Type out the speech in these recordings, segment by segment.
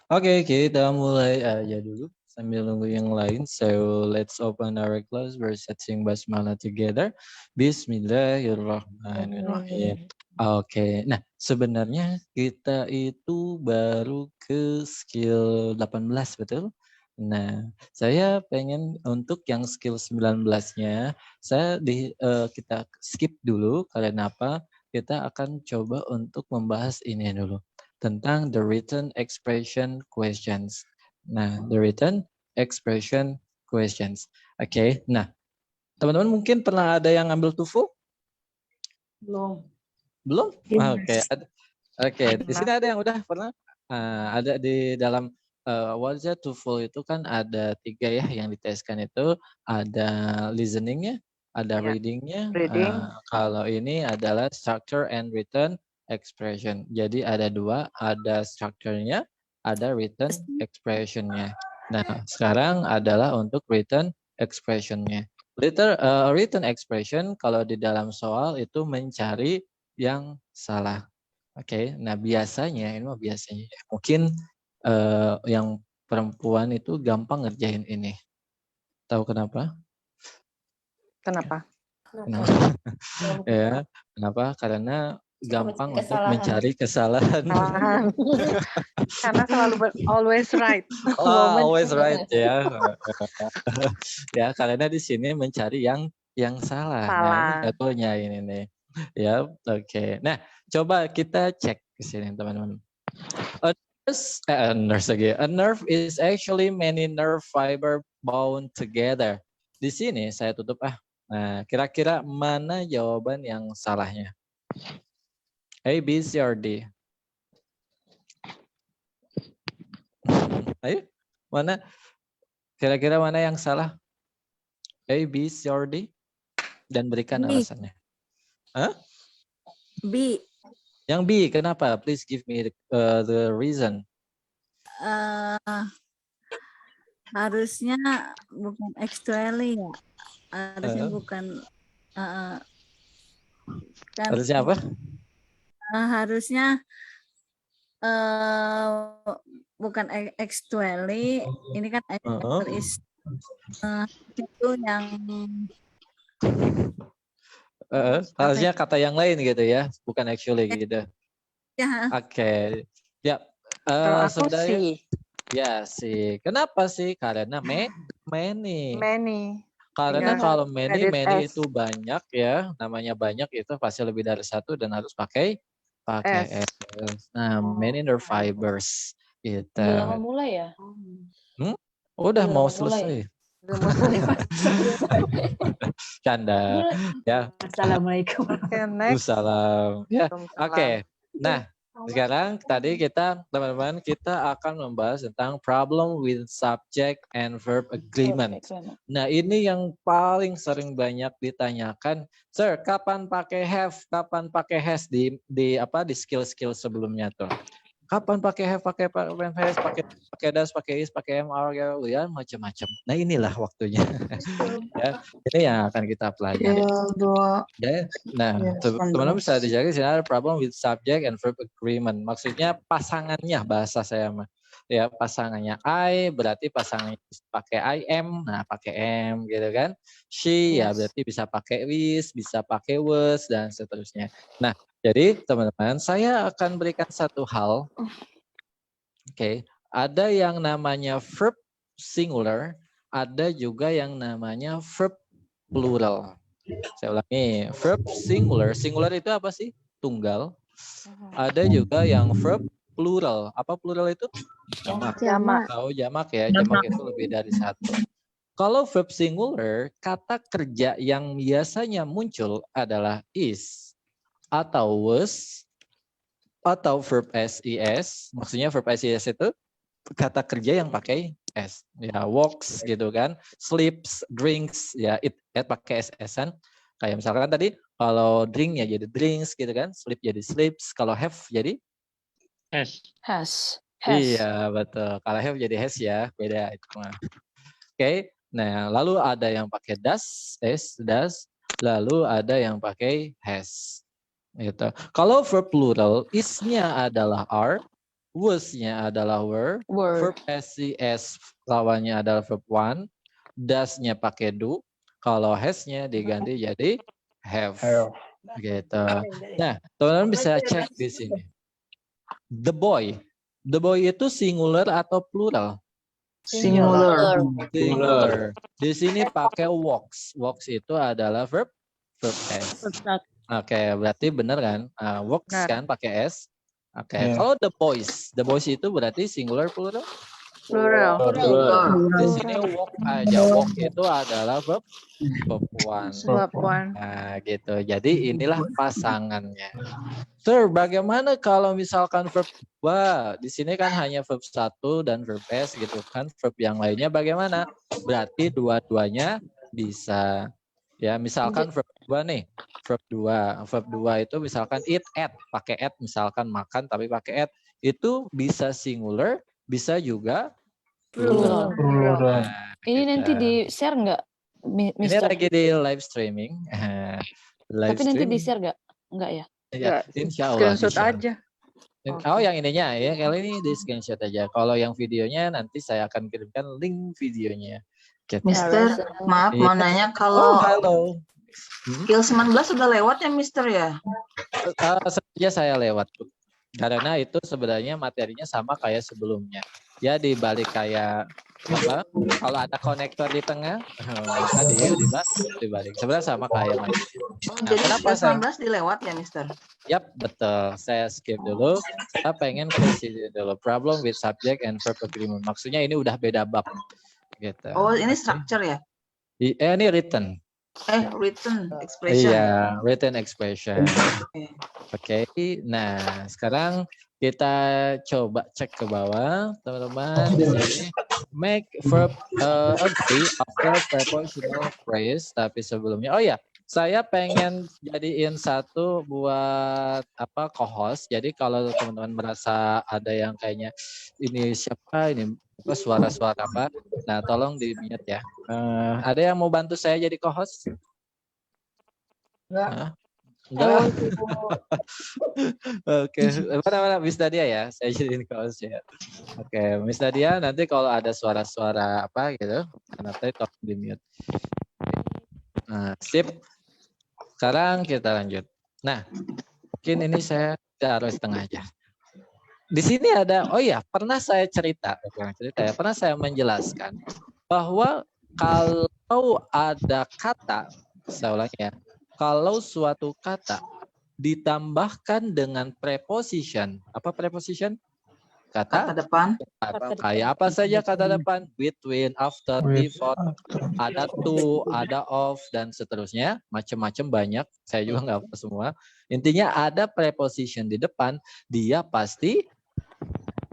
Oke, kita mulai aja dulu sambil nunggu yang lain. So, let's open our class. We're setting basmalah together. Bismillahirrahmanirrahim. Oke, nah sebenarnya kita itu baru ke skill 18, betul? Nah, saya pengen untuk yang skill 19-nya, kita skip dulu. Karena apa? Kita akan coba untuk membahas ini dulu tentang the written expression questions. Nah, the written expression questions. Oke, nah teman-teman mungkin pernah ada yang ambil TOEFL? Belum. Belum? Oke, oke. Di sini Pernah. ada yang udah pernah? Ada di dalam wajah TOEFL itu kan ada 3 ya yang diteskan itu, ada listeningnya, ada Ya. readingnya. Reading. Kalau ini adalah structure and written expression. Jadi ada 2, ada structure-nya, ada written expression-nya. Nah, sekarang adalah untuk written expression-nya. Written expression kalau di dalam soal itu mencari yang salah. Oke, nah biasanya ini mah biasanya mungkin yang perempuan itu gampang ngerjain ini. Tahu kenapa? Kenapa? Kenapa? Ya, kenapa? Karena gampang untuk mencari kesalahan. Karena selalu always right. Always right ya. Ya, karena di sini mencari yang salah. Nah, ini contohnya ini nih. Ya, oke. Nah, coba kita cek ke sini teman-teman. A nerve is actually many nerve fiber bound together. Di sini saya tutup Nah, kira-kira mana jawaban yang salahnya? A, B, C, or D? Ayo, mana? Kira-kira mana yang salah? A, B, C, or D? Dan berikan alasannya. Hah? B. Yang B, kenapa? Please give me the reason. Harusnya bukan actually ya. Harusnya bukan. Kan, Harusnya apa? Harusnya bukan actually. Ini kan actually is itu yang harusnya kata yang lain gitu ya, bukan actually gitu. Ya. Oke. Ya. Sebenarnya ya sih. Kenapa sih? Karena many. Karena kalau many itu banyak ya, namanya banyak itu pasti lebih dari satu dan harus pakai S. Nah, many nerve fibers gitu. Udah lama mulai ya? Udah mau selesai. Canda ya. Assalamualaikum. Salam. Ya. Oke. Nah, sekarang tadi teman-teman kita akan membahas tentang problem with subject and verb agreement. Nah, ini yang paling sering banyak ditanyakan, Sir, kapan pakai have, kapan pakai has di skill-skill sebelumnya tuh. Kapan pakai have, pakai has, pakai das, pakai is, pakai am, ya macam-macam. Nah, inilah waktunya. Ya, ini yang akan kita pelajari. Ya, nah, teman-teman bisa dijaga sini ada problem with subject and verb agreement. Maksudnya pasangannya bahasa saya mah. Ya, pasangannya I berarti pasangannya pakai I am, nah pakai am gitu kan. She ya berarti bisa pakai is, bisa pakai was dan seterusnya. Nah, jadi teman-teman saya akan berikan satu hal. Oke, ada yang namanya verb singular, ada juga yang namanya verb plural. Saya ulangi, verb singular. Singular itu apa sih? Tunggal. Ada juga yang verb plural. Apa plural itu? Jamak. Oh, jamak ya. Jamak itu lebih dari satu. Kalau verb singular, kata kerja yang biasanya muncul adalah is, atau was, atau verb SIS. Maksudnya verb SIS itu kata kerja yang pakai S. Ya, walks gitu kan. Sleeps, drinks, ya it pakai SS-an. Kayak misalkan tadi kalau drink ya jadi drinks gitu kan, sleep jadi sleeps, kalau have jadi Has. Iya, betul. Kalau have jadi has ya, beda itu mah. Oke. Nah, lalu ada yang pakai does, lalu ada yang pakai has. Gitu. Kalau verb plural, is-nya adalah are, was-nya adalah were, verb SCS lawannya adalah verb one, does-nya pakai do, kalau has-nya diganti jadi have. Gitu. Nah, teman-teman bisa cek di sini. The boy itu singular atau plural? Singular. Singular. Di sini pakai walks. Walks itu adalah verb S. Oke, berarti benar kan? Walks kan pakai S. Oke, kalau the boys itu berarti singular plural? Plural. Di sini walk aja. Walk itu adalah verb one. Verb one. Nah, gitu. Jadi inilah pasangannya. Sir, bagaimana kalau misalkan verb dua? Di sini kan hanya verb satu dan verb S gitu kan. Verb yang lainnya bagaimana? Berarti dua-duanya bisa. Ya, misalkan verb 2 nih. Verb 2. Verb 2 itu misalkan eat, at. Pakai at, misalkan makan tapi pakai at. Itu bisa singular, bisa juga plural. Nah, Ini gitu. nanti di-share nggak, Ini Mister? lagi di live streaming. Tapi nanti di-share nggak? Nggak ya? Ya, insya Allah. Screenshot aja. Oh, yang ininya ya. Kali ini di screenshot aja. Kalau yang videonya nanti saya akan kirimkan link videonya. Gitu. Mister, maaf mau nanya kalau halo. Skill 19 sudah lewat ya Mister ya? Sengaja saya lewat tuh. Karena itu sebenarnya materinya sama kayak sebelumnya. Ya dibalik kayak apa? Kalau ada konektor di tengah, maka dia dibalik. Sebenarnya sama kayak materi. Jadi skill 19 dilewat ya Mister? Yap, betul. Saya skip dulu. Saya pengen ke sini dulu. Problem with subject and verb agreement. Maksudnya ini udah beda bab. Gitu. Oh, ini structure ya? Ini written. Written expression. Iya, written expression. Oke. Nah, sekarang kita coba cek ke bawah, teman-teman. Di sini make verb agree after prepositional phrase. Tapi sebelumnya, oh ya, saya pengen jadiin satu buat apa co-host. Jadi kalau teman-teman merasa ada yang kayaknya ini siapa ini apa suara-suara apa, nah tolong di-mute ya. Ada yang mau bantu saya jadi co-host? Enggak. Enggak. Oke, mana Miss Nadia ya, saya jadiin co-host ya. Oke, Miss Nadia nanti kalau ada suara-suara apa gitu, nanti tolong di-mute. Nah, sip. Sekarang kita lanjut. Nah, mungkin ini saya taruh di tengah aja. Di sini ada, oh ya, pernah saya pernah saya menjelaskan bahwa kalau ada kata, saya ulangi ya, kalau suatu kata ditambahkan dengan preposition, apa preposition? Kata depan. Kayak apa saja kata depan? Between, after, before, ada to, ada of, dan seterusnya. Macam-macam banyak. Saya juga nggak hafal semua. Intinya ada preposition di depan, dia pasti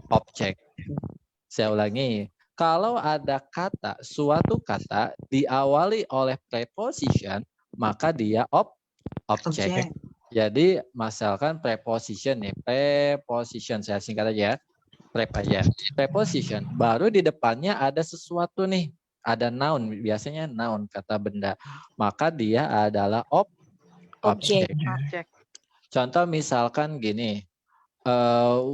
objek. Saya ulangi. Kalau ada kata, suatu kata diawali oleh preposition, maka dia objek. Jadi, misalkan preposition nih. Preposition, saya singkat aja. Prep aja. Preposition. Baru di depannya ada sesuatu nih. Ada noun. Biasanya noun, kata benda. Maka dia adalah objek. Contoh misalkan gini.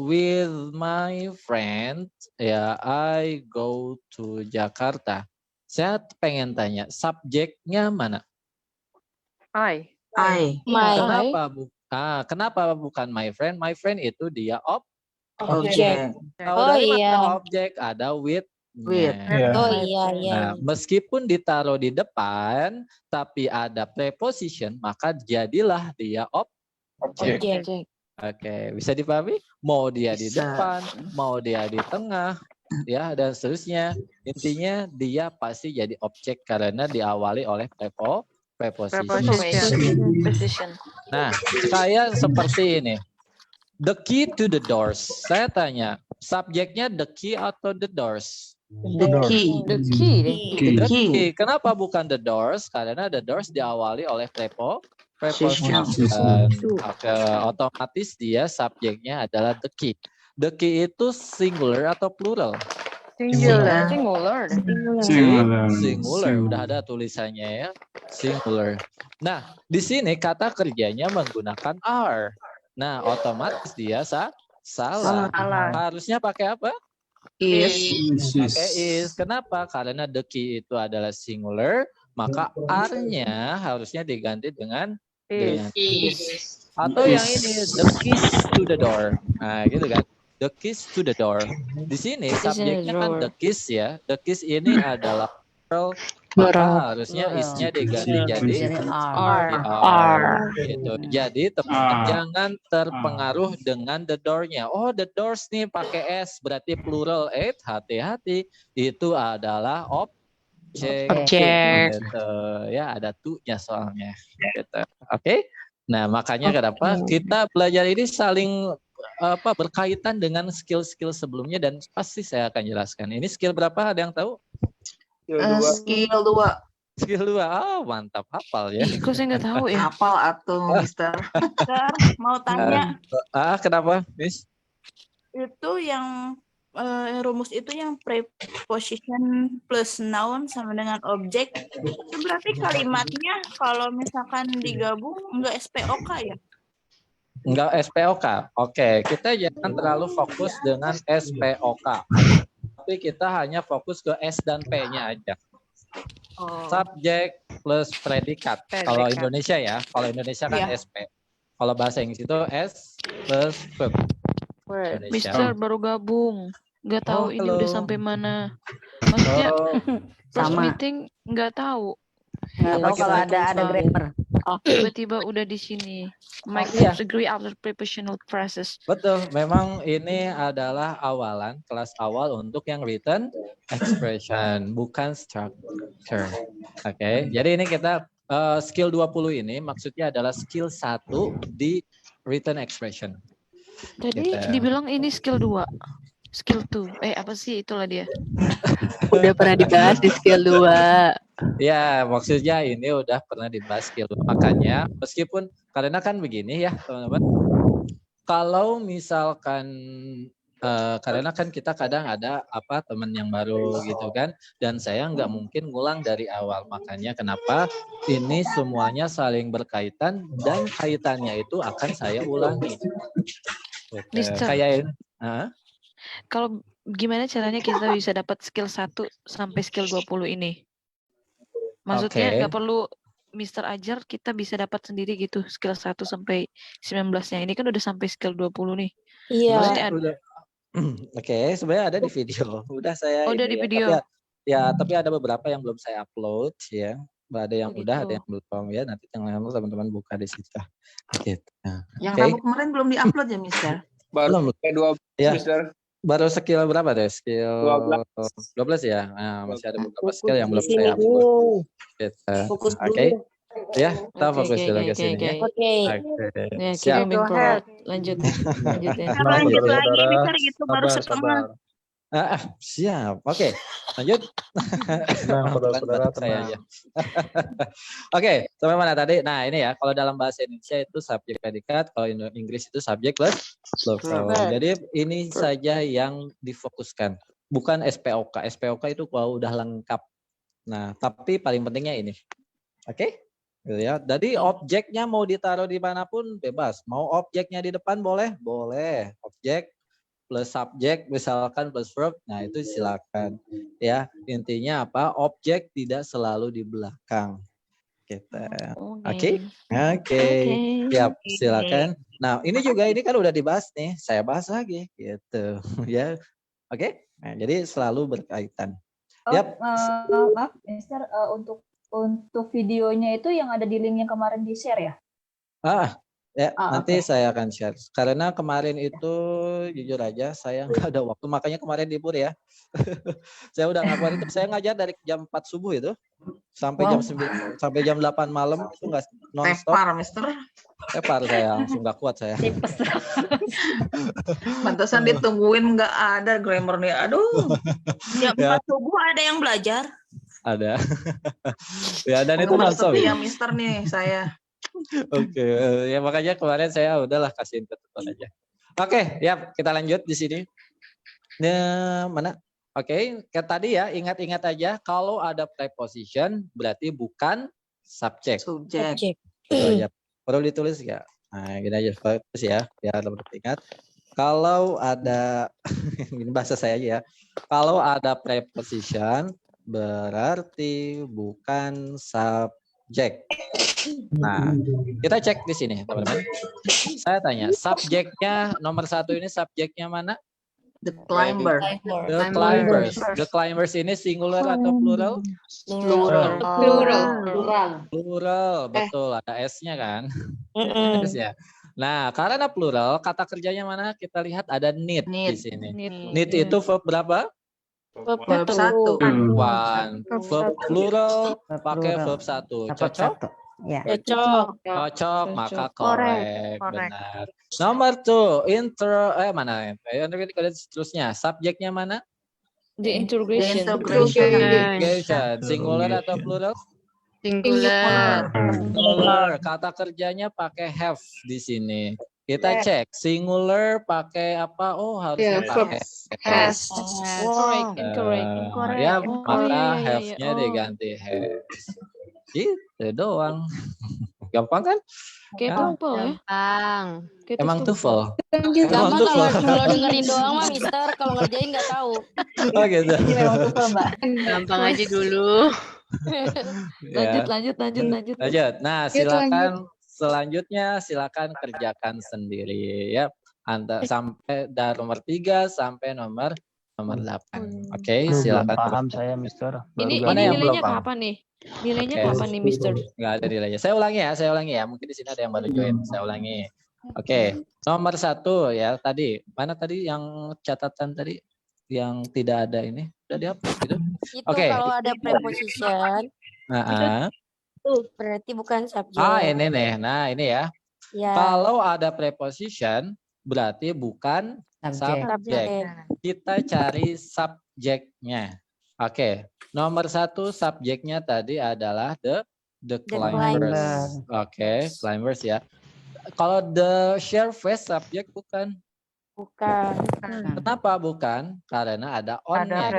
With my friend, ya I go to Jakarta. Saya pengen tanya, subjeknya mana? I. Kenapa bukan my friend? My friend itu dia Objek. Objek ada with. Iya. Nah, meskipun ditaruh di depan, tapi ada preposition, maka jadilah dia objek. Oke, bisa dipahami? Mau dia di depan, mau dia di tengah, ya dan seterusnya. Intinya dia pasti jadi objek karena diawali oleh preposition. Nah, saya seperti ini. The key to the doors. Saya tanya, subjeknya the key atau the doors? The key. Kenapa bukan the doors? Karena the doors diawali oleh preposition. Otomatis dia subjeknya adalah the key. The key itu singular atau plural? Singular. Udah ada tulisannya ya. Singular. Nah, di sini kata kerjanya menggunakan are. Nah, otomatis dia Salah. Salah. Harusnya pakai apa? Is. Pakai is. Kenapa? Karena the key itu adalah singular, maka are-nya harusnya diganti dengan is. Atau yang ini, the keys to the door. Nah, gitu kan. The keys to the door. Di sini subjeknya kan the keys ya. The keys ini adalah plural, maka harusnya is-nya diganti jadi are. Gitu. Jadi teman-teman jangan terpengaruh dengan the door-nya. Oh, the doors nih pakai s, berarti plural. Hati-hati. Itu adalah objek. Gitu. Ya, ada to-nya soalnya. Gitu. Oke? Nah, makanya kenapa kita belajar ini saling berkaitan dengan skill-skill sebelumnya dan pasti saya akan jelaskan. Ini skill berapa? Ada yang tahu? Skill 2. Skill 2. Oh, mantap, hafal ya. Kok saya nggak tahu ya? Hafal atau Mister? Mau tanya, Kenapa, Miss? itu yang rumus itu yang preposition plus noun sama dengan objek, itu berarti kalimatnya kalau misalkan digabung enggak SPOK ya? Enggak SPOK. Oke, kita jangan terlalu fokus dengan SPOK. Tapi kita hanya fokus ke S dan P-nya aja. Subjek plus predikat. Kalau Indonesia ya, kalau Indonesia kan SP. Kalau bahasa Inggris itu S plus verb. Mister baru gabung, nggak tahu ini udah sampai mana. Maksudnya first meeting nggak tahu. Nggak tahu kalau ada grammar. Tiba-tiba udah di sini. My class agree after prepositional process. Betul, memang ini adalah awalan, kelas awal untuk yang written expression, bukan structure. Oke, jadi ini kita skill 20 ini maksudnya adalah skill 1 di written expression. Jadi dibilang ini skill 2. Skill 2. Apa sih itulah dia? Udah pernah dibahas di skill 2. Ya, maksudnya ini udah pernah dibahas skill 2. Makanya meskipun karena kan begini ya, teman-teman. Kalau misalkan karena kan kita kadang ada teman yang baru gitu kan, dan saya nggak mungkin ngulang dari awal. Makanya kenapa ini semuanya saling berkaitan dan kaitannya itu akan saya ulangi. Kayak ini. Kalau gimana caranya kita bisa dapat skill 1 sampai skill 20 ini? Maksudnya nggak perlu Mister ajar, kita bisa dapat sendiri gitu skill 1 sampai 19-nya. Ini kan udah sampai skill 20 nih. Iya. Oke, sebenarnya ada di video. Udah saya udah di video. Tapi ada beberapa yang belum saya upload ya. Ada yang udah, ada yang belum ya. Nanti teman-teman buka di situ. Gitu. Yang Rabu kemarin belum diupload ya, Mister? Baru 12, Mister. Baru skill berapa deh? Skill 12 ya. Nah, masih ada beberapa skill yang belum saya upload. Gitu. Oke. Ya, kita fokus dulu ke sini ya. Oke. Ya, kita lanjut ya. Lanjut lagi, Mister, gitu baru setengah. Siap. Oke, lanjut. Saya aja. Oke, sampai mana tadi? Nah, ini ya, kalau dalam bahasa Indonesia itu subjek predikat, kalau Inggris itu subjek plus verb. Jadi ini saja yang difokuskan, bukan SPOK. SPOK itu kalau udah lengkap. Nah, tapi paling pentingnya ini. Oke? Gitu ya. Jadi objeknya mau ditaruh dimanapun bebas. Mau objeknya di depan boleh? Boleh. Objek plus subjek misalkan plus verb, nah itu silakan ya. Intinya apa? Objek tidak selalu di belakang. Gitu. Oke. Siap, silakan. Nah, ini juga ini kan udah dibahas nih, saya bahas lagi gitu ya. Oke. Nah, jadi selalu berkaitan. Maaf, Mister, untuk videonya itu yang ada di link yang kemarin di share ya? Nanti saya akan share. Karena kemarin itu jujur aja saya nggak ada waktu, makanya kemarin libur ya. Saya udah ngapain itu, saya ngajar dari jam 4 subuh itu sampai jam 9 sampai jam 8 malam itu nggak non-stop. Tepar, Mister. Tepar saya, langsung nggak kuat saya. Pantesan ditungguin nggak ada grammar nih. Aduh. Jam 4 subuh ada yang belajar? Ada. Ya, dan itu non-stop. Ya, Mister nih saya. Oke, ya makanya kemarin saya udahlah kasihin ke teman aja. Oke, ya kita lanjut di sini. Nah, mana? Oke, kayak tadi ya, ingat-ingat aja kalau ada preposition berarti bukan subjek. Subjek. Ya, perlu ditulis ya. Nah, gini aja fokus ya, biar lebih ingat. Kalau ada ini bahasa saya aja ya. Kalau ada preposition berarti bukan subjek. Nah, kita cek di sini, teman-teman. Saya tanya, subjeknya nomor 1 ini subjeknya mana? The climbers. The climbers. The climbers ini singular atau plural? Plural, betul. Ada S-nya kan? S ya. Nah, karena plural, kata kerjanya mana? Kita lihat ada need di sini. Need itu verb berapa? Verb 1. One. Verb plural pakai verb 1. Cocok? Ya. Cocok, maka correct. Benar. Nomor 2, mana? Seterusnya, subjeknya mana? The integration. Integration. Singular atau plural? Singular. Singular. Kata kerjanya pakai have di sini. Kita cek singular pakai apa? Oh, harusnya pakai has. Incorrect. Ya, maka have-nya diganti has. Gitu doang. Gampang kan? Kayak tumpel ya. Gampang. Emang TOEFL. Gampang kalau dengerin doang mah Mister, kalau ngerjain nggak tahu. Oh gitu. Ini memang TOEFL, Mbak. Gampang aja dulu. Lanjut. Lanjut. Nah, silakan selanjutnya silakan kerjakan sendiri ya. Sampai dari nomor 3 sampai nomor 8. Oke, silakan. Paham saya, Mister. Ini Mana yang belum nilainya paham? kapan nih? Nilainya Oke. kapan nih, Mister? Nggak ada nilainya. Saya ulangi ya. Mungkin di sini ada yang baru join. Saya ulangi. Oke, nomor 1 ya tadi. Mana tadi yang catatan tadi yang tidak ada ini? Udah dihapus gitu? Itu Oke. kalau ada preposition, itu berarti bukan subjek. Ini nih. Nah, ini ya. Ya, Kalau ada preposition berarti bukan subjek. subjek. Kita cari subjeknya. Oke, nomor 1 subjeknya tadi adalah the climbers. Oke, climbers ya. Kalau the share face subjek bukan. Bukan. Kenapa bukan? Karena ada on-nya.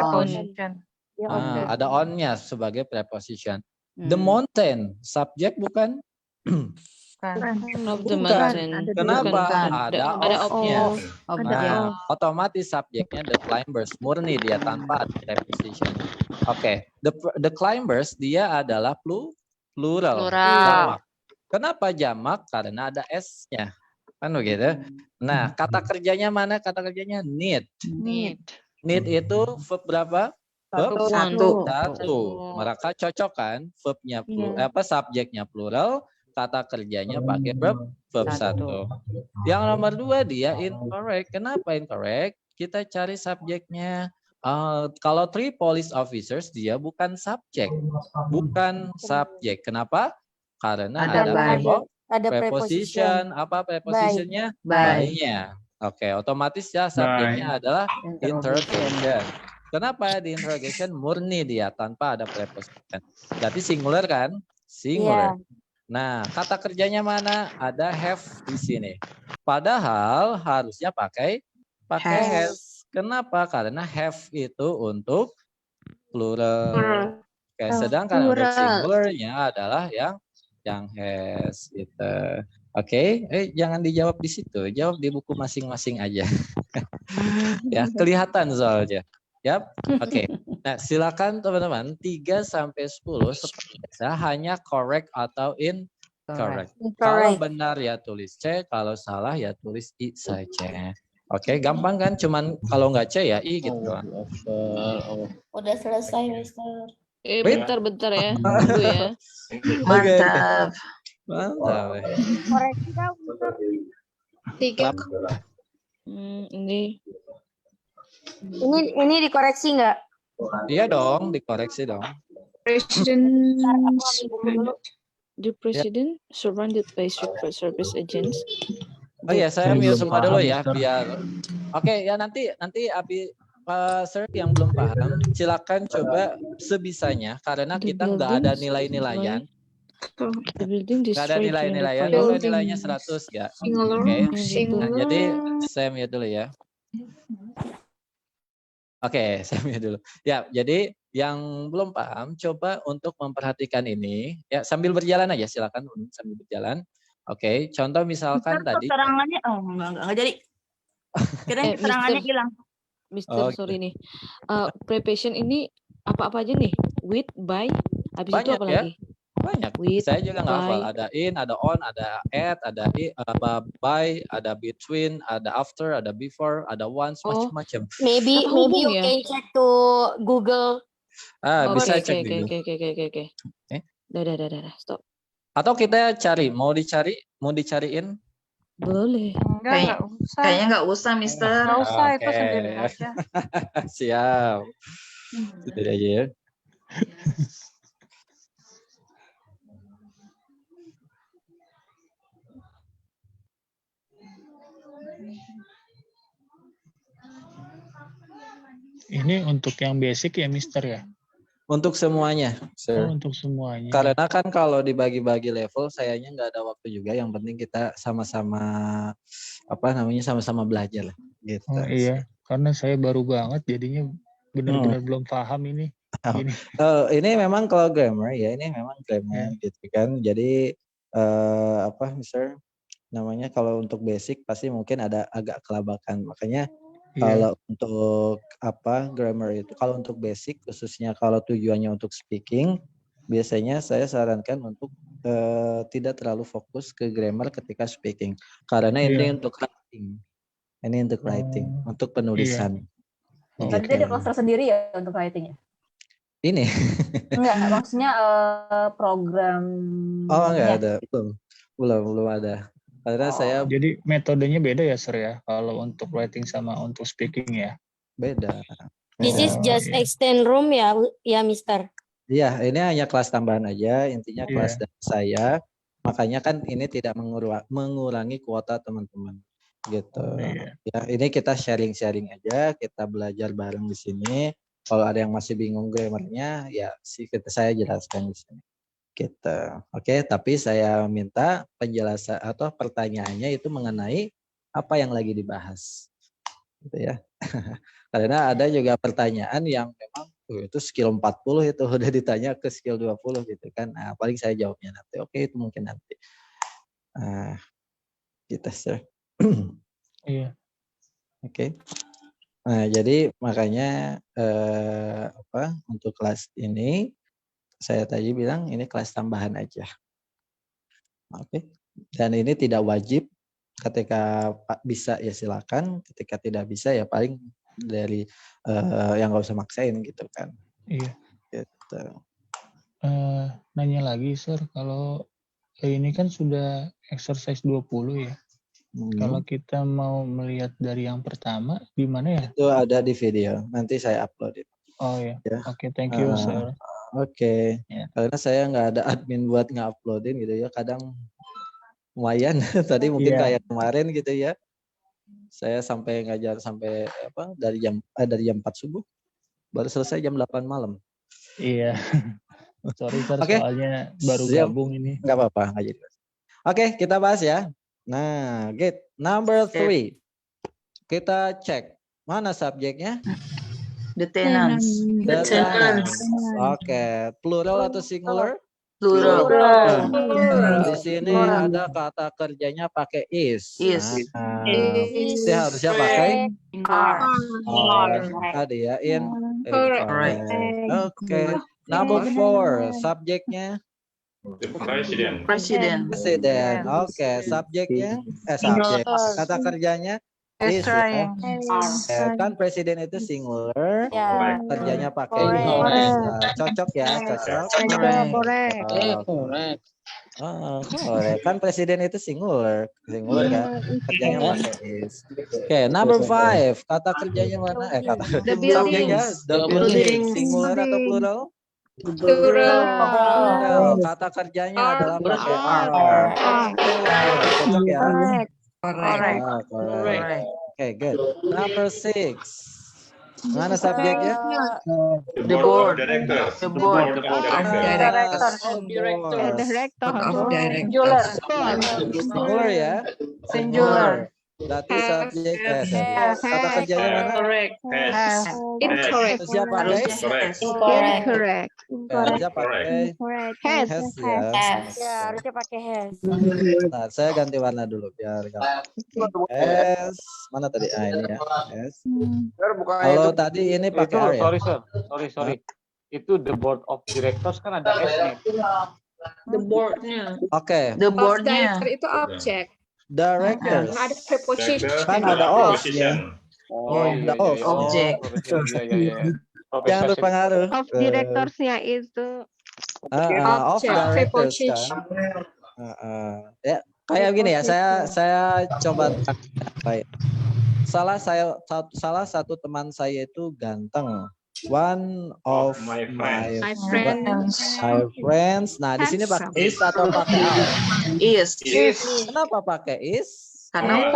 Ada on-nya sebagai preposition. The mountain subjek bukan. Of the Bukan. mountain. Kenapa? Ada Ada of-nya. Of-nya. Otomatis subjeknya the climbers, murni dia tanpa ada preposition. Oke, the climbers dia adalah plural. Jamak. Kenapa jamak? Karena ada s-nya. Kan begitu? Nah, kata kerjanya mana? Kata kerjanya need. Need itu verb berapa? Verb 1. Mereka cocok kan? Verbnya subjeknya plural, kata kerjanya pakai verb 1. Yang nomor 2 dia incorrect. Kenapa incorrect? Kita cari subjeknya. Kalau 3 police officers dia bukan subjek. Bukan subjek. Kenapa? Karena ada preposition. Apa prepositionnya? By-nya. Oke, otomatis ya subjeknya adalah interrogation. Kenapa di interrogation murni dia tanpa ada preposition? Berarti singular kan? Singular. Nah, kata kerjanya mana? Ada have di sini. Padahal harusnya pakai has. Kenapa? Karena have itu untuk plural. Oke, sedangkan untuk singularnya adalah yang has gitu. Oke, jangan dijawab di situ, jawab di buku masing-masing aja. Ya, kelihatan soalnya. Yap. Oke. Nah, silakan teman-teman 3 sampai 10 seperti biasa hanya correct atau incorrect. Kalau benar ya tulis C, kalau salah ya tulis I saja. Oke, gampang kan? Cuman kalau nggak C ya I gitu doang. Udah selesai, Mister. Bentar ya. Tunggu ya. Mantap. Mantap. Koreksi dong, Mister. 3. Ini dikoreksi nggak? Iya dong, dikoreksi dong. The president surrounded by secret service agents. Oh ya, saya mute semua dulu ya biar. Oke, ya nanti Abi Sir yang belum paham, silakan coba sebisanya karena kita nggak ada nilai-nilaian. Nggak ada nilai-nilaian. Kalau nilainya 100 ya. Oke. Nah, jadi saya mute dulu ya. Oke, saya mute dulu. Ya, jadi yang belum paham coba untuk memperhatikan ini ya sambil berjalan aja silakan sambil berjalan. Oke, contoh misalkan tadi keterangannya enggak jadi. Kirain keterangannya hilang. Mister, sorry nih. Preposition ini apa aja nih? With, by, habis itu Banyak apa ya. lagi? Banyak. With, Saya juga nggak hafal. by. Ada in, ada on, ada at, ada by, ada between, ada after, ada before, ada once, macam-macam. Maybe you ya? can check to Google. Bisa cek dulu. Oke. Udah, stop. Atau kita cari, mau dicariin? Boleh. Enggak usah. Kayaknya nggak usah, Mister. Nggak usah, itu sendiri aja. Siap. Sendiri aja ya. Ini untuk yang basic ya, Mister ya? Untuk semuanya, sir. Untuk semuanya. Karena kan kalau dibagi-bagi level, sayangnya nggak ada waktu juga. Yang penting kita sama-sama sama-sama belajar lah. Gitu. Oh iya, karena saya baru banget, jadinya benar-benar belum paham ini. Ini memang kalau grammar ya, ini memang grammar gitu kan. Jadi Mister? Namanya kalau untuk basic pasti mungkin ada agak kelabakan. Makanya kalau untuk grammar itu, kalau untuk basic khususnya kalau tujuannya untuk speaking, biasanya saya sarankan untuk tidak terlalu fokus ke grammar ketika speaking, karena ini untuk writing, untuk penulisan. Berarti ada kelas tersendiri ya untuk writingnya? Ini? Enggak, maksudnya program. Oh enggak ada, belum ada. Karena saya. Jadi metodenya beda ya, Sir ya, kalau untuk writing sama untuk speaking ya? Beda. This is just extend room ya, Mister. Iya, ini hanya kelas tambahan aja, intinya kelas dari saya. Makanya kan ini tidak mengurangi kuota teman-teman, gitu. Ya, ini kita sharing-sharing aja, kita belajar bareng di sini. Kalau ada yang masih bingung grammarnya, ya saya jelaskan di sini. Gitu. Oke, tapi saya minta penjelasan atau pertanyaannya itu mengenai apa yang lagi dibahas. Gitu ya. Karena ada juga pertanyaan yang memang itu skill 40 itu udah ditanya ke skill 20 gitu kan. Nah, paling saya jawabnya nanti. Oke, itu mungkin nanti. Kita sir. Iya. Oke. Nah, jadi makanya untuk kelas ini saya tadi bilang ini kelas tambahan aja. Oke. Dan ini tidak wajib. Ketika bisa ya silakan. Ketika tidak bisa ya paling dari yang nggak usah maksain gitu kan. Iya. Gitu. Nanya lagi, Sir. Kalau ini kan sudah exercise 20 ya. Kalau kita mau melihat dari yang pertama, di mana ya? Itu ada di video. Nanti saya upload. Oh ya. Oke, thank you, Sir. Oke. Karena saya nggak ada admin buat nge-uploadin gitu ya. Kadang lumayan. Tadi mungkin kayak kemarin gitu ya. Saya sampai ngajar sampai dari jam 4 subuh. Baru selesai jam 8 malam. Iya. Sorry, Sir, soalnya baru gabung ini. Nggak apa-apa. Oke, kita bahas ya. Nah, number 3. Kita cek. Mana subjeknya? The tenants. The tenants. Oke, plural atau singular? Plural. Di sini ada kata kerjanya pakai is. Jadi harusnya pakai tadi ya, in. Oke. Number 4, subjeknya Presiden. Oke, subjeknya kata kerjanya is. Kan presiden itu singular, kerjanya pakai is. Cocok ya, cocok. Correct. Kan presiden itu singular kan, kerjanya pakai is. Oke, number 5, kata kerjanya mana? The building. The building, singular atau plural? Plural. Kata kerjanya adalah pakai are. Cocok ya? Correct. Okay, good. Number 6. Mana subjeknya? The board. Director. Singular ya? Singular. Berarti subjek kata kerjanya mana? Correct. Has. Incorrect. Harusnya pakai Incorrect. harusnya pakai Has. has ya. Ya, harusnya pakai has. Nah, saya ganti warna dulu biar gampang. S mana tadi? Ini ya. S. Kalau tadi ini pakai R ya. Sorry. Itu the board of directors kan ada S-nya. The board-nya. Oke. The board-nya. Itu object. Directors. Ada preposition. Kan ada of ya. Iya. Object. Iya. Yang berpengaruh. Of directorsnya itu. Of directors preposition. kan. Ya, kayak gini ya. Saya coba baik. Salah satu teman saya itu ganteng. One of my friends. Nah, di sini pakai is atau pakai are? Is. Kenapa pakai is? Karena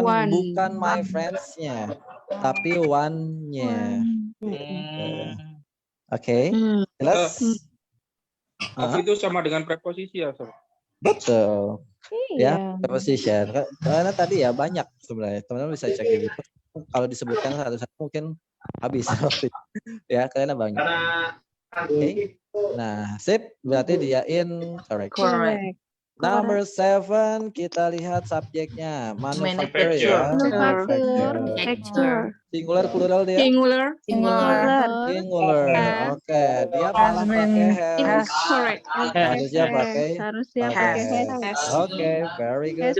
One. Bukan my friends-nya, tapi one-nya. Oke. Jelas? Itu sama dengan preposisi ya, Sob? Betul. Ya, preposition. Karena tadi ya banyak sebenarnya. Teman-teman bisa cek gitu. Kalau disebutkan satu-satu mungkin habis. Ya, karena banyak. Oke. Nah, sip. Berarti dia correct. Number 7 kita lihat subjeknya manufacture ya. Manufacture. Singular plural dia. Singular. Oke, dia malah pakai has. Correct. Harusnya pakai has. Oke, very good.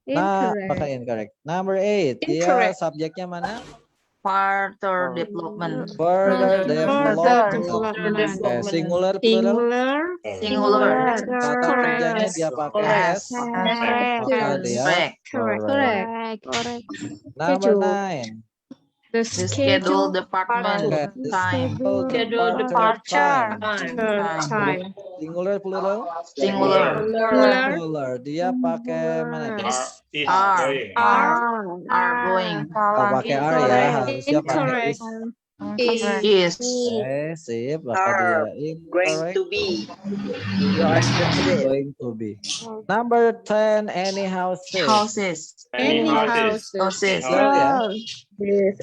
Nah, pakai incorrect. Number 8, dia subjeknya mana? further development. Further development. Singular plural. Kata kerjanya dia pakai has. Maka dia Correct. Number 9. The schedule department time. Schedule departure time. Singular plural. Singular. Dia pakai mana? Are going. Pakai are ya, harusnya pakai Is. Sip, maka dia Going to be. Going to be. Number 10, any houses. Houses. Ya.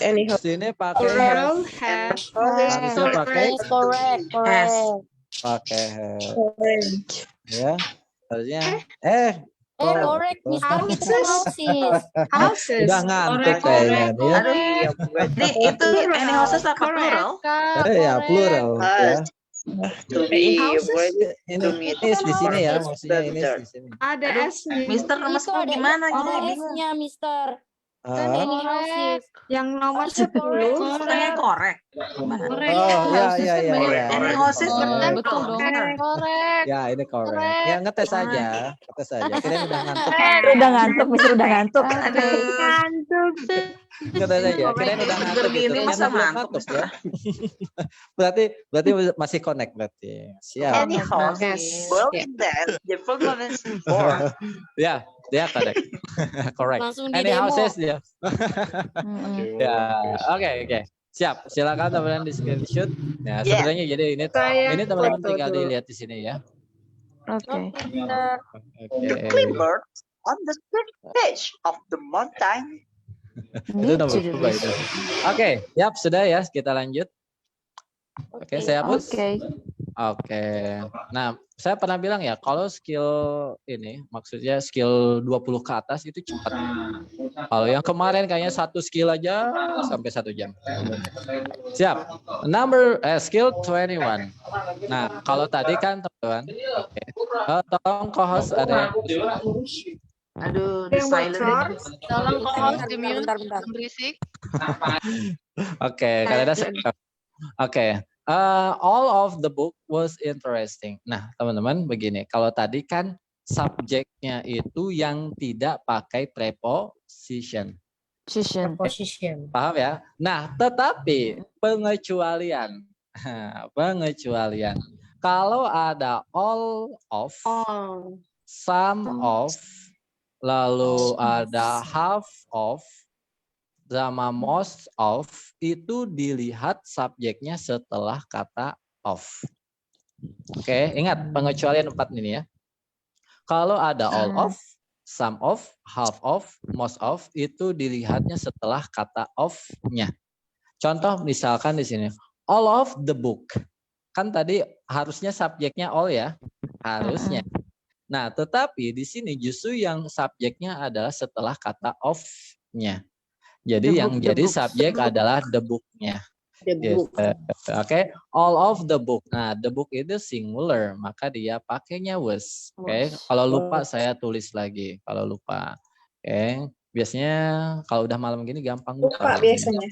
Any house. Sini pakai Plural has. has. Harusnya pakai Correct. pakai has. Ya. Harusnya Correct, Mister. Kita Houses. udah ngantuk kayaknya dia. Itu any houses apa plural? Ya, plural ya. To be. Ini di sini ya, maksudnya ini di sini. Ada S-nya. Mister masuk gimana? Ada S-nya, Mister. Any houses. Yang nomor 10. Bukannya korek. Ya. Any houses Betul dong. Correct. Ya, ini correct. Ya, ngetes aja. Kirain udah ngantuk. Mister udah ngantuk. Ngetes aja. Kirain udah ngantuk gitu. Masa Ternyata belum ngantuk ya. berarti masih connect berarti. Siap. Any houses. Well, then the program is born. Ya, dia correct. Correct. Langsung Any di-demo. houses dia. Ya, oke. Siap. Silakan teman-teman di screenshot. Ya, sebenarnya jadi ini teman-teman tinggal dilihat di sini ya. Oke. The clipboard on the third page of the mountain. Itu nomor 2 itu. Oke, sudah ya, kita lanjut. Oke, saya hapus. Oke. Nah, saya pernah bilang ya, kalau skill ini, maksudnya skill 20 ke atas itu cepat. Kalau yang kemarin kayaknya 1 skill aja sampai 1 jam. Siap. Skill 21. Nah, kalau tadi kan teman-teman, tolong co-host ada yang Aduh, the silent. Tolong co-host di mute. Bentar. Berisik. Oke, kalian ada. Oke. All of the book was interesting. Nah, teman-teman begini, kalau tadi kan subjeknya itu yang tidak pakai preposition. Paham ya? Nah, tetapi pengecualian. Kalau ada all of, some of, lalu ada half of, sama most of, itu dilihat subjeknya setelah kata of. Oke, ingat pengecualian 4 ini ya. Kalau ada all of, some of, half of, most of itu dilihatnya setelah kata of-nya. Contoh misalkan di sini, all of the book. Kan tadi harusnya subjeknya all ya, harusnya. Nah, tetapi di sini justru yang subjeknya adalah setelah kata of-nya. Jadi yang jadi subjek adalah the book-nya. Gitu. Oke, all of the book. Nah, the book itu singular, maka dia pakainya was. Oke, kalau lupa saya tulis lagi. Kalau lupa, oke. Biasanya kalau udah malam gini gampang lupa biasanya.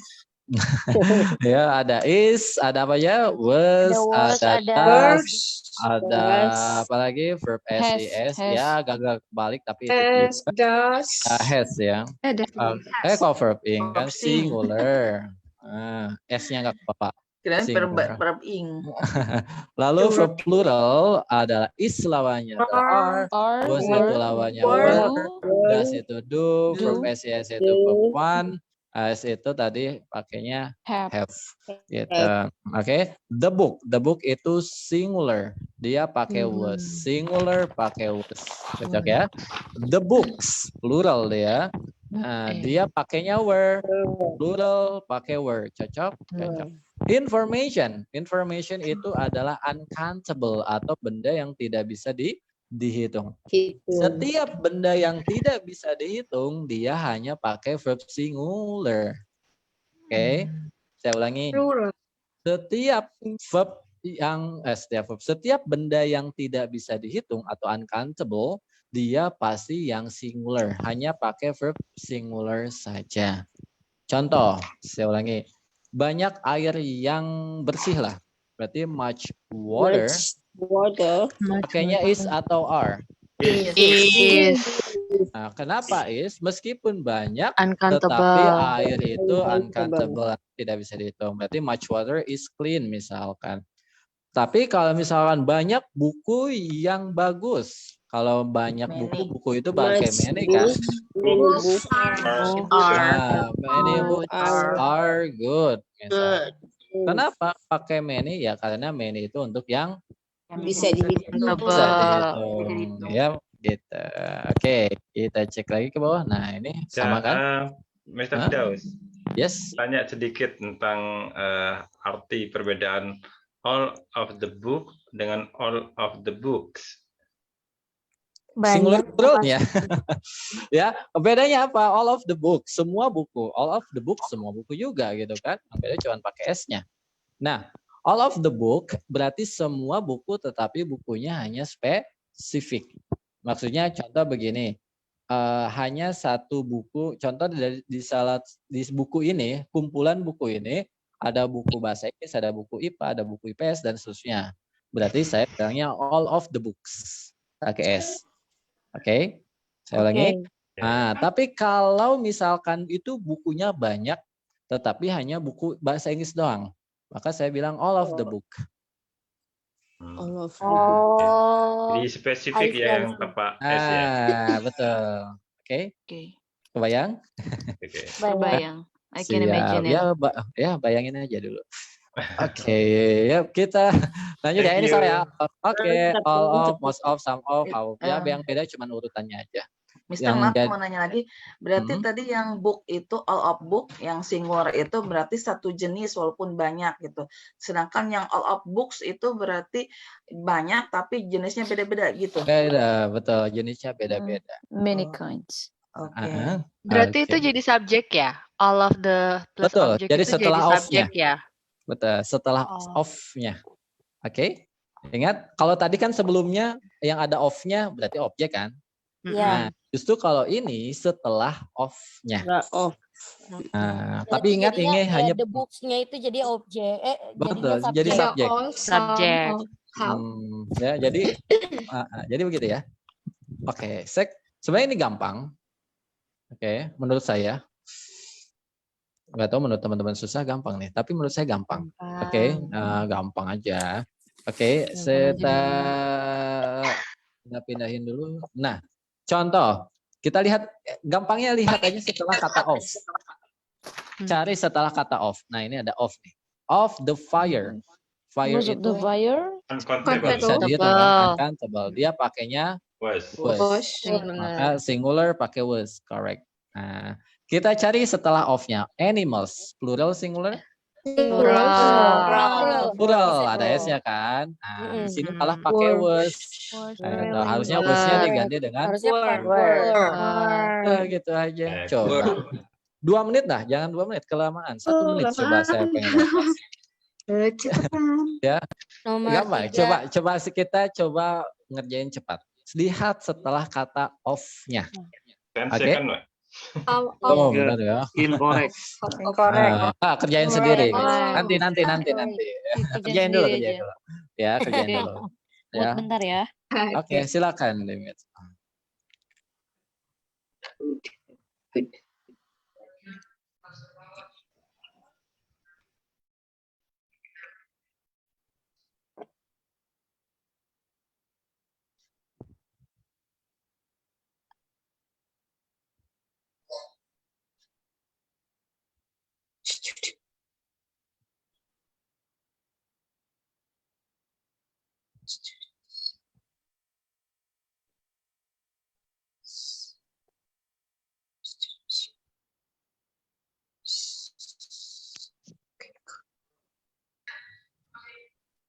Ya, ada is, ada apa ya? Was, ada does, ada apa lagi? Verb has. Ya, gagal balik tapi Has, does. has ya. Kalau verb ing kan singular. S-nya nggak apa-apa. Kirain verb ing. Lalu verb plural adalah is lawannya are, was itu lawannya were, does itu do, verb SES itu verb one, as itu tadi pakainya have. Gitu. Oke. The book itu singular, dia pakai was, singular pakai was. Cocok ya. The books plural dia. Nah, dia pakainya were, plural pakai were, cocok? Cocok. Information itu adalah uncountable atau benda yang tidak bisa dihitung. Setiap benda yang tidak bisa dihitung, dia hanya pakai verb singular. Oke, saya ulangi. Setiap benda yang tidak bisa dihitung atau uncountable, dia pasti yang singular, hanya pakai verb singular saja. Contoh, saya ulangi, banyak air yang bersih lah, berarti much water. Pakainya is atau are? Is. Nah, kenapa is? Meskipun banyak, tetapi air itu uncountable, tidak bisa dihitung. Berarti much water is clean misalkan. Tapi kalau misalkan banyak buku yang bagus, kalau banyak buku itu pakai many kan? Many books are good. Kenapa pakai many? Ya karena many itu untuk yang bisa dihitung. Ya, gitu. Oke, kita cek lagi ke bawah. Nah, ini sama kan? Mr. Firdaus. Yes. Tanya sedikit tentang arti perbedaan all of the book dengan all of the books. Singular plural ya. Ya, bedanya apa? All of the book, semua buku. All of the book, semua buku juga gitu kan. Beda cuma pakai S-nya. Nah, all of the book berarti semua buku tetapi bukunya hanya spesifik. Maksudnya contoh begini. Hanya satu buku, contoh di buku ini, kumpulan buku ini ada buku bahasa Inggris, ada buku IPA, ada buku IPS dan seterusnya. Berarti saya bilangnya all of the books pakai S. Oke, saya ulangi. Nah, tapi kalau misalkan itu bukunya banyak, tetapi hanya buku bahasa Inggris doang, maka saya bilang all of the book. All of the book. Jadi spesifik ya yang tepat S ya. Betul. Oke. Kebayang? Kebayang. I can imagine it. Ya, bayangin aja dulu. Oke, ya kita lanjut ya ini saya. Oke, all of, most of, some of, how. Ya, yang beda cuma urutannya aja. Mister, maaf mau nanya lagi. Berarti tadi yang book itu all of book, yang singular itu berarti satu jenis walaupun banyak gitu. Sedangkan yang all of books itu berarti banyak tapi jenisnya beda-beda gitu. Beda, betul. Jenisnya beda-beda. Many kinds. Oke. Berarti itu jadi subjek ya? All of the plus betul. object Jadi itu setelah jadi subjek ya? Betul, setelah off-nya. Oke? Ingat, kalau tadi kan sebelumnya yang ada off-nya berarti objek kan? Nah, justru kalau ini setelah off-nya. Nah, tapi ingat ini hanya the books-nya itu jadi objek. Betul, jadi subjek. Subjek. Ya, jadi begitu ya. Oke, sebenarnya ini gampang. Oke, menurut saya. Nggak tahu menurut teman-teman susah gampang nih, tapi menurut saya gampang. Oke, gampang aja. Oke, kita pindahin dulu. Nah, contoh, kita lihat gampangnya lihat aja setelah kata off. Cari setelah kata off. Nah, ini ada off nih. Off the fire. Fire itu the fire? bisa dihitung uncountable. Dia pakainya Was. Maka singular pakai was, correct. Nah, kita cari setelah of-nya. Animals, plural, singular? Plural, ada S-nya kan. Nah, di sini malah pakai was. Nah, harusnya was-nya diganti dengan were. Gitu aja. Coba. 2 menit dah, jangan 2 menit, kelamaan. 1 menit coba saya pengen. Ya, gampang. Coba kita coba ngerjain cepat. Lihat setelah kata of-nya. Oke. Oh, benar ya. Incorrect. Kerjain sendiri. Nanti. Kerjain dulu. Ya, kerjain dulu. Ya. Bentar ya. Oke, silakan Limit.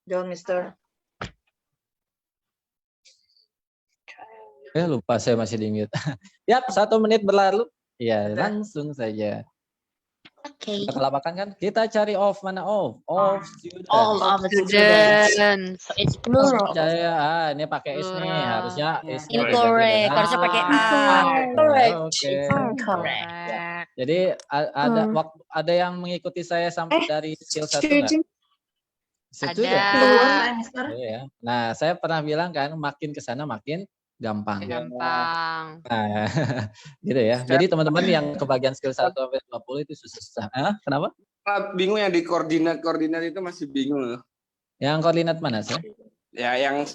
John, Mister. Lupa saya masih di mute. Yap, 1 menit berlalu. Ya, langsung saja. Oke. Kita lapakan kan? Kita cari of, mana of? Of students. All of students. So it's plural. Ini pakai is nih, harusnya is. Incorrect. Harusnya pakai are. Correct. Jadi ada yang mengikuti saya sampai dari skill 1 enggak? Ada. Ya. Nah, saya pernah bilang kan, makin ke sana makin gampang. Gampang. Nah, gitu ya. Jadi teman-teman yang kebagian skill 1 sampai 20 itu susah. Kenapa? Bingung yang di koordinat itu masih bingung loh. Yang koordinat mana sih? Ya, yang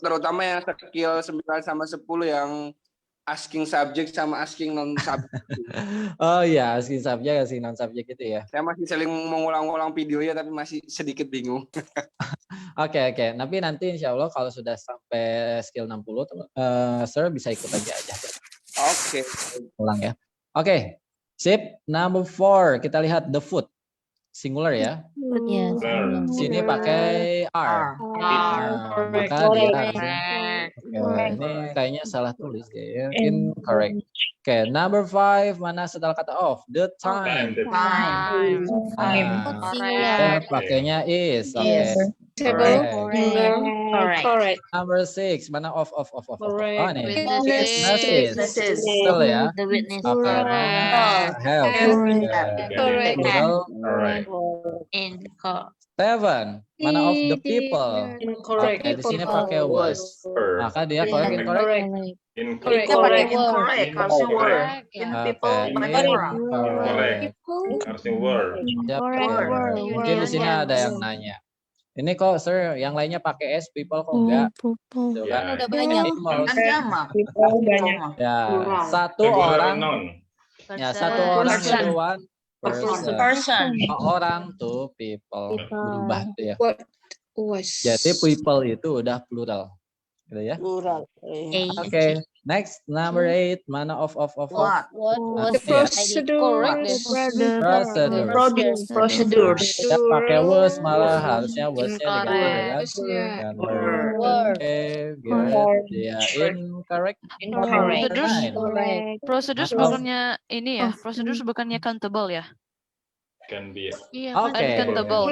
terutama yang skill 9 sama 10 yang asking subject sama asking non subject. Oh iya, asking subject, asking non subject itu ya. Saya masih saling mengulang-ulang videonya tapi masih sedikit bingung. Oke. Tapi nanti insya Allah kalau sudah sampai skill 60, Sir bisa ikut aja. Oke. Ulang ya. Oke. Sip. Number 4, kita lihat the food. Singular ya. Sini pakai are. Maka dia harusnya. Ini kayaknya salah tulis ya. Incorrect. Oke, number 5 mana setelah kata of? The time. Pakainya is. Oke. Correct. Number 6 mana of. Oh ini. Witnesses. Betul ya. The witness. Oke. Help. Correct. Incorrect. 7 mana of the people. Incorrect. Oke, di sini pakai was. Maka dia correct. Incorrect. Harusnya were. In people pakai were. Harusnya were. Mungkin di sini ada yang nanya. Ini kok Sir, yang lainnya pakai S, people kok enggak? Kan udah banyak. Ya, satu orang. Ya, satu orang itu one person. Orang to people. Berubah tuh ya. Jadi people itu udah plural. Gitu ya. Plural. Oke. Next, number 8, mana of. What? The procedures. Kita pakai was, malah harusnya wasnya diganti dengan oke, dia incorrect. Procedures bukannya ini ya? Procedures bukannya countable ya? Can be. Oke. Uncountable.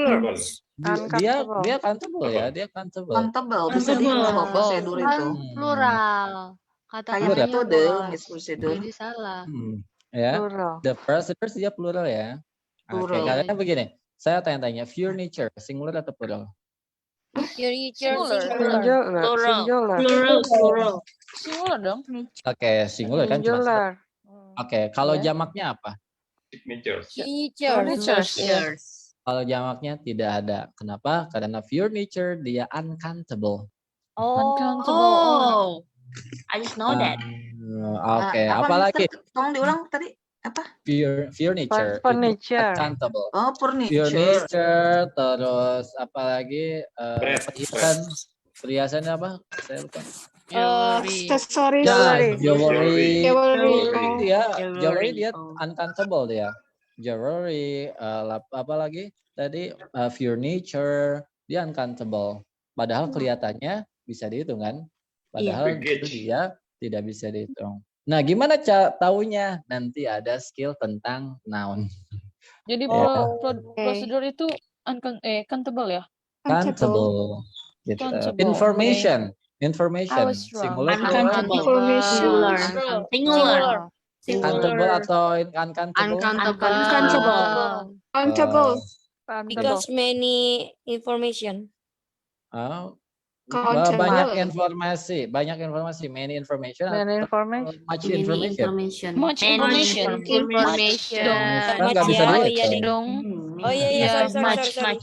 Dia countable ya, dia countable. Countable bisa dihitung prosedur itu. Plural. Kayak metode, prosedur. Jadi salah. Ya. The procedures dia plural ya. Oke, karena begini. Saya tanya-tanya, furniture singular atau plural? Furniture Plural. Singular dong. Oke, singular kan cuma. Oke, kalau jamaknya apa? Furnitures. Kalau jamaknya tidak ada. Kenapa? Karena furniture dia uncountable. Uncountable. I just know that. Oke, apalagi? Tolong diulang tadi apa? Furniture. Uncountable. Oh, furniture. Terus apalagi perhiasan apa? Saya lupa. Accessories. Ya, jewelry. Dia Jewelry. jewelry dia uncountable dia. Jewelry, apa lagi? Tadi furniture, dia uncountable. Padahal kelihatannya bisa dihitung kan? Padahal itu dia tidak bisa dihitung. Nah, gimana taunya? Nanti ada skill tentang noun. Jadi prosedur itu countable ya? Countable. Gitu. Information. Singular, Singular. countable atau uncountable? Countable. Because many information. Banyak informasi, many information. Much information. Nggak bisa dihitung. Oh iya, sorry.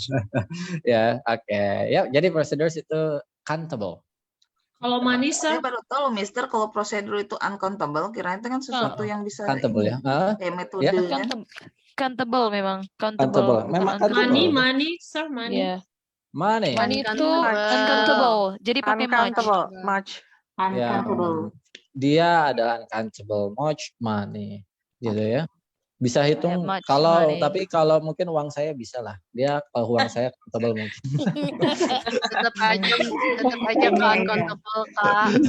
Ya, oke. Ya, jadi procedures itu countable. Kalau money, Saya baru tahu, Mister, kalau prosedur itu uncountable, kira-kira itu kan sesuatu yang bisa countable ya. kayak metode kan? Countable memang. Countable. Memang money, sir, money. Yeah. Money. Money itu uncountable. Jadi pakai much. Ya, dia adalah uncountable, much money, gitu ya. Bisa hitung tapi kalau mungkin uang saya bisa lah. Dia kalau uang saya countable mungkin. Tetap aja uncountable, Kak.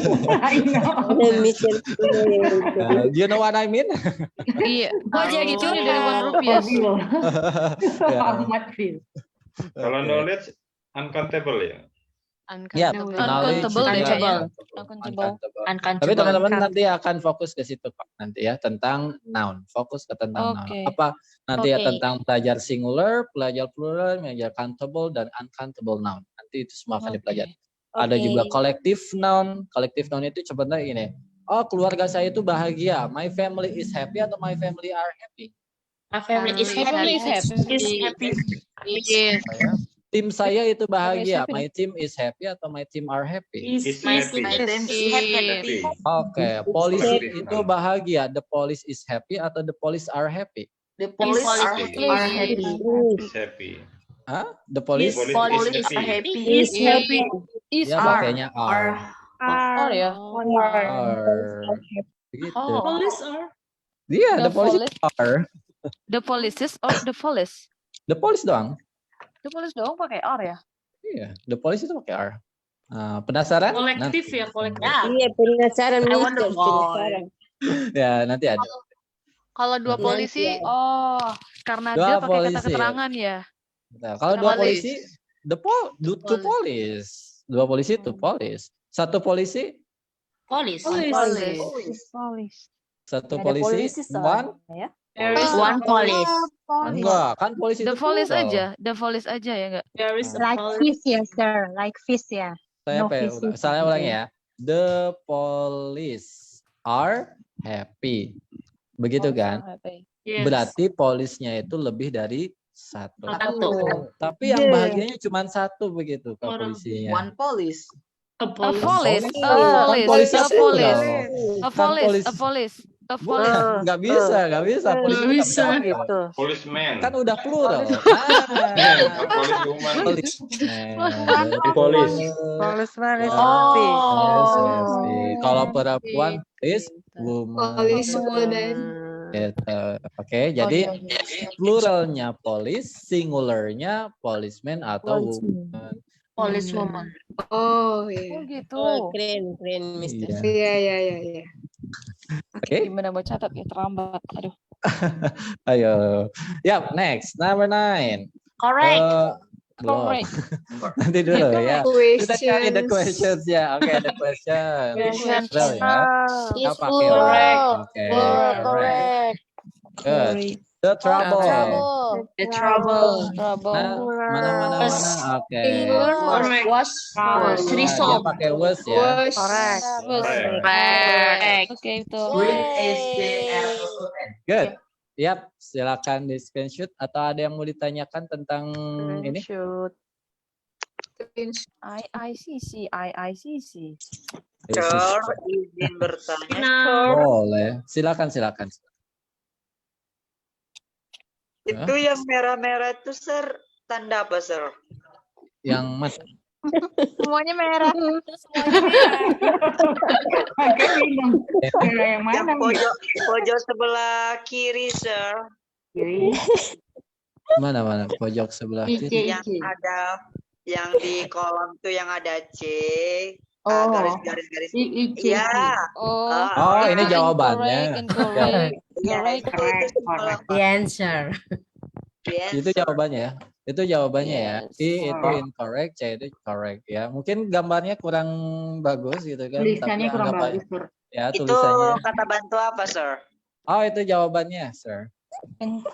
You know what I mean? Iya. Gua jadi curi dari Rp1. Kalau knowledge uncountable ya. Ya, uncountable. Tapi teman-teman nanti akan fokus ke situ Pak nanti ya tentang noun, fokus ke tentang noun. Apa nanti ya tentang belajar singular, belajar plural, belajar countable dan uncountable noun. Nanti itu semua akan dipelajari. Ada juga collective noun. Collective noun itu sebenarnya ini. Oh, keluarga saya itu bahagia. My family is happy atau my family are happy? My family is happy. Tim saya itu bahagia. My team is happy atau my team are happy? My team is happy. Oke, polisi itu bahagia. The police is happy atau the police are happy? The police are happy. Hah? The police is happy. Is happy. Ya pakainya are. Are ya. Are. Begitu. Police are. Iya, the police are. The polices or the police? The police doang. The police doang pakai R ya? Iya, the police itu pakai R. Penasaran? Kolektif ya, kolektif. Iya, penasaran. Ya, nanti ada. Kalau dua polisi, karena dia pakai kata keterangan ya. Nah, kalau dua polisi, two police. Dua polisi itu police. Satu polisi? Police. Satu polisi, One police. Enggak, kan polisi The itu police plural. aja, the police aja ya enggak? There is Like fish ya, sir. Like fish ya. Saya ulangi ya. The police are happy. Begitu kan? Yes. Berarti polisnya itu lebih dari satu. Tapi yang bahagianya cuma satu begitu ke polisinya. one police. A police. Nggak bisa. Polisi gitu. Policeman. Kan udah plural. Policeman is happy. Kalau perempuan is woman. Gitu. Oke, jadi pluralnya police, singularnya policeman atau woman. Police woman. Oh gitu. Keren, Mister. Iya. Oke. Gimana mau catat ya, terlambat. Aduh. Ayo. Yap, next. Number 9. Correct. Correct. Nanti dulu ya. Kita cari the questions ya. Oke, the question. Well, ya. Kita pakai Correct. correct. Good. The trouble. Mana. Oke. Was Dia pakai was ya. Correct. Oke, itu. Good. Yap, silakan di screenshot atau ada yang mau ditanyakan tentang ini? IICC. Sir, izin bertanya. Boleh. Silakan. Itu yang merah-merah itu, Sir, tanda apa, Sir? Yang mas Semuanya merah. Semuanya merah. Makanya bingung. Merah yang Yang mana? pojok sebelah kiri, sir. Kiri. Mana pojok sebelah kiri. Yang ada yang di kolom tuh yang ada C. Oh. Garis-garis. I. Iya. Oh, ini jawabannya. Incorrect. The answer. Itu jawabannya ya. Itu jawabannya ya. Yes. I itu incorrect, C itu correct ya. Mungkin gambarnya kurang bagus gitu kan. Tulisannya tapi kurang anggap aja. bagus, Sir. Ya, Itu tulisannya. kata bantu apa, sir? Oh, itu jawabannya, Sir.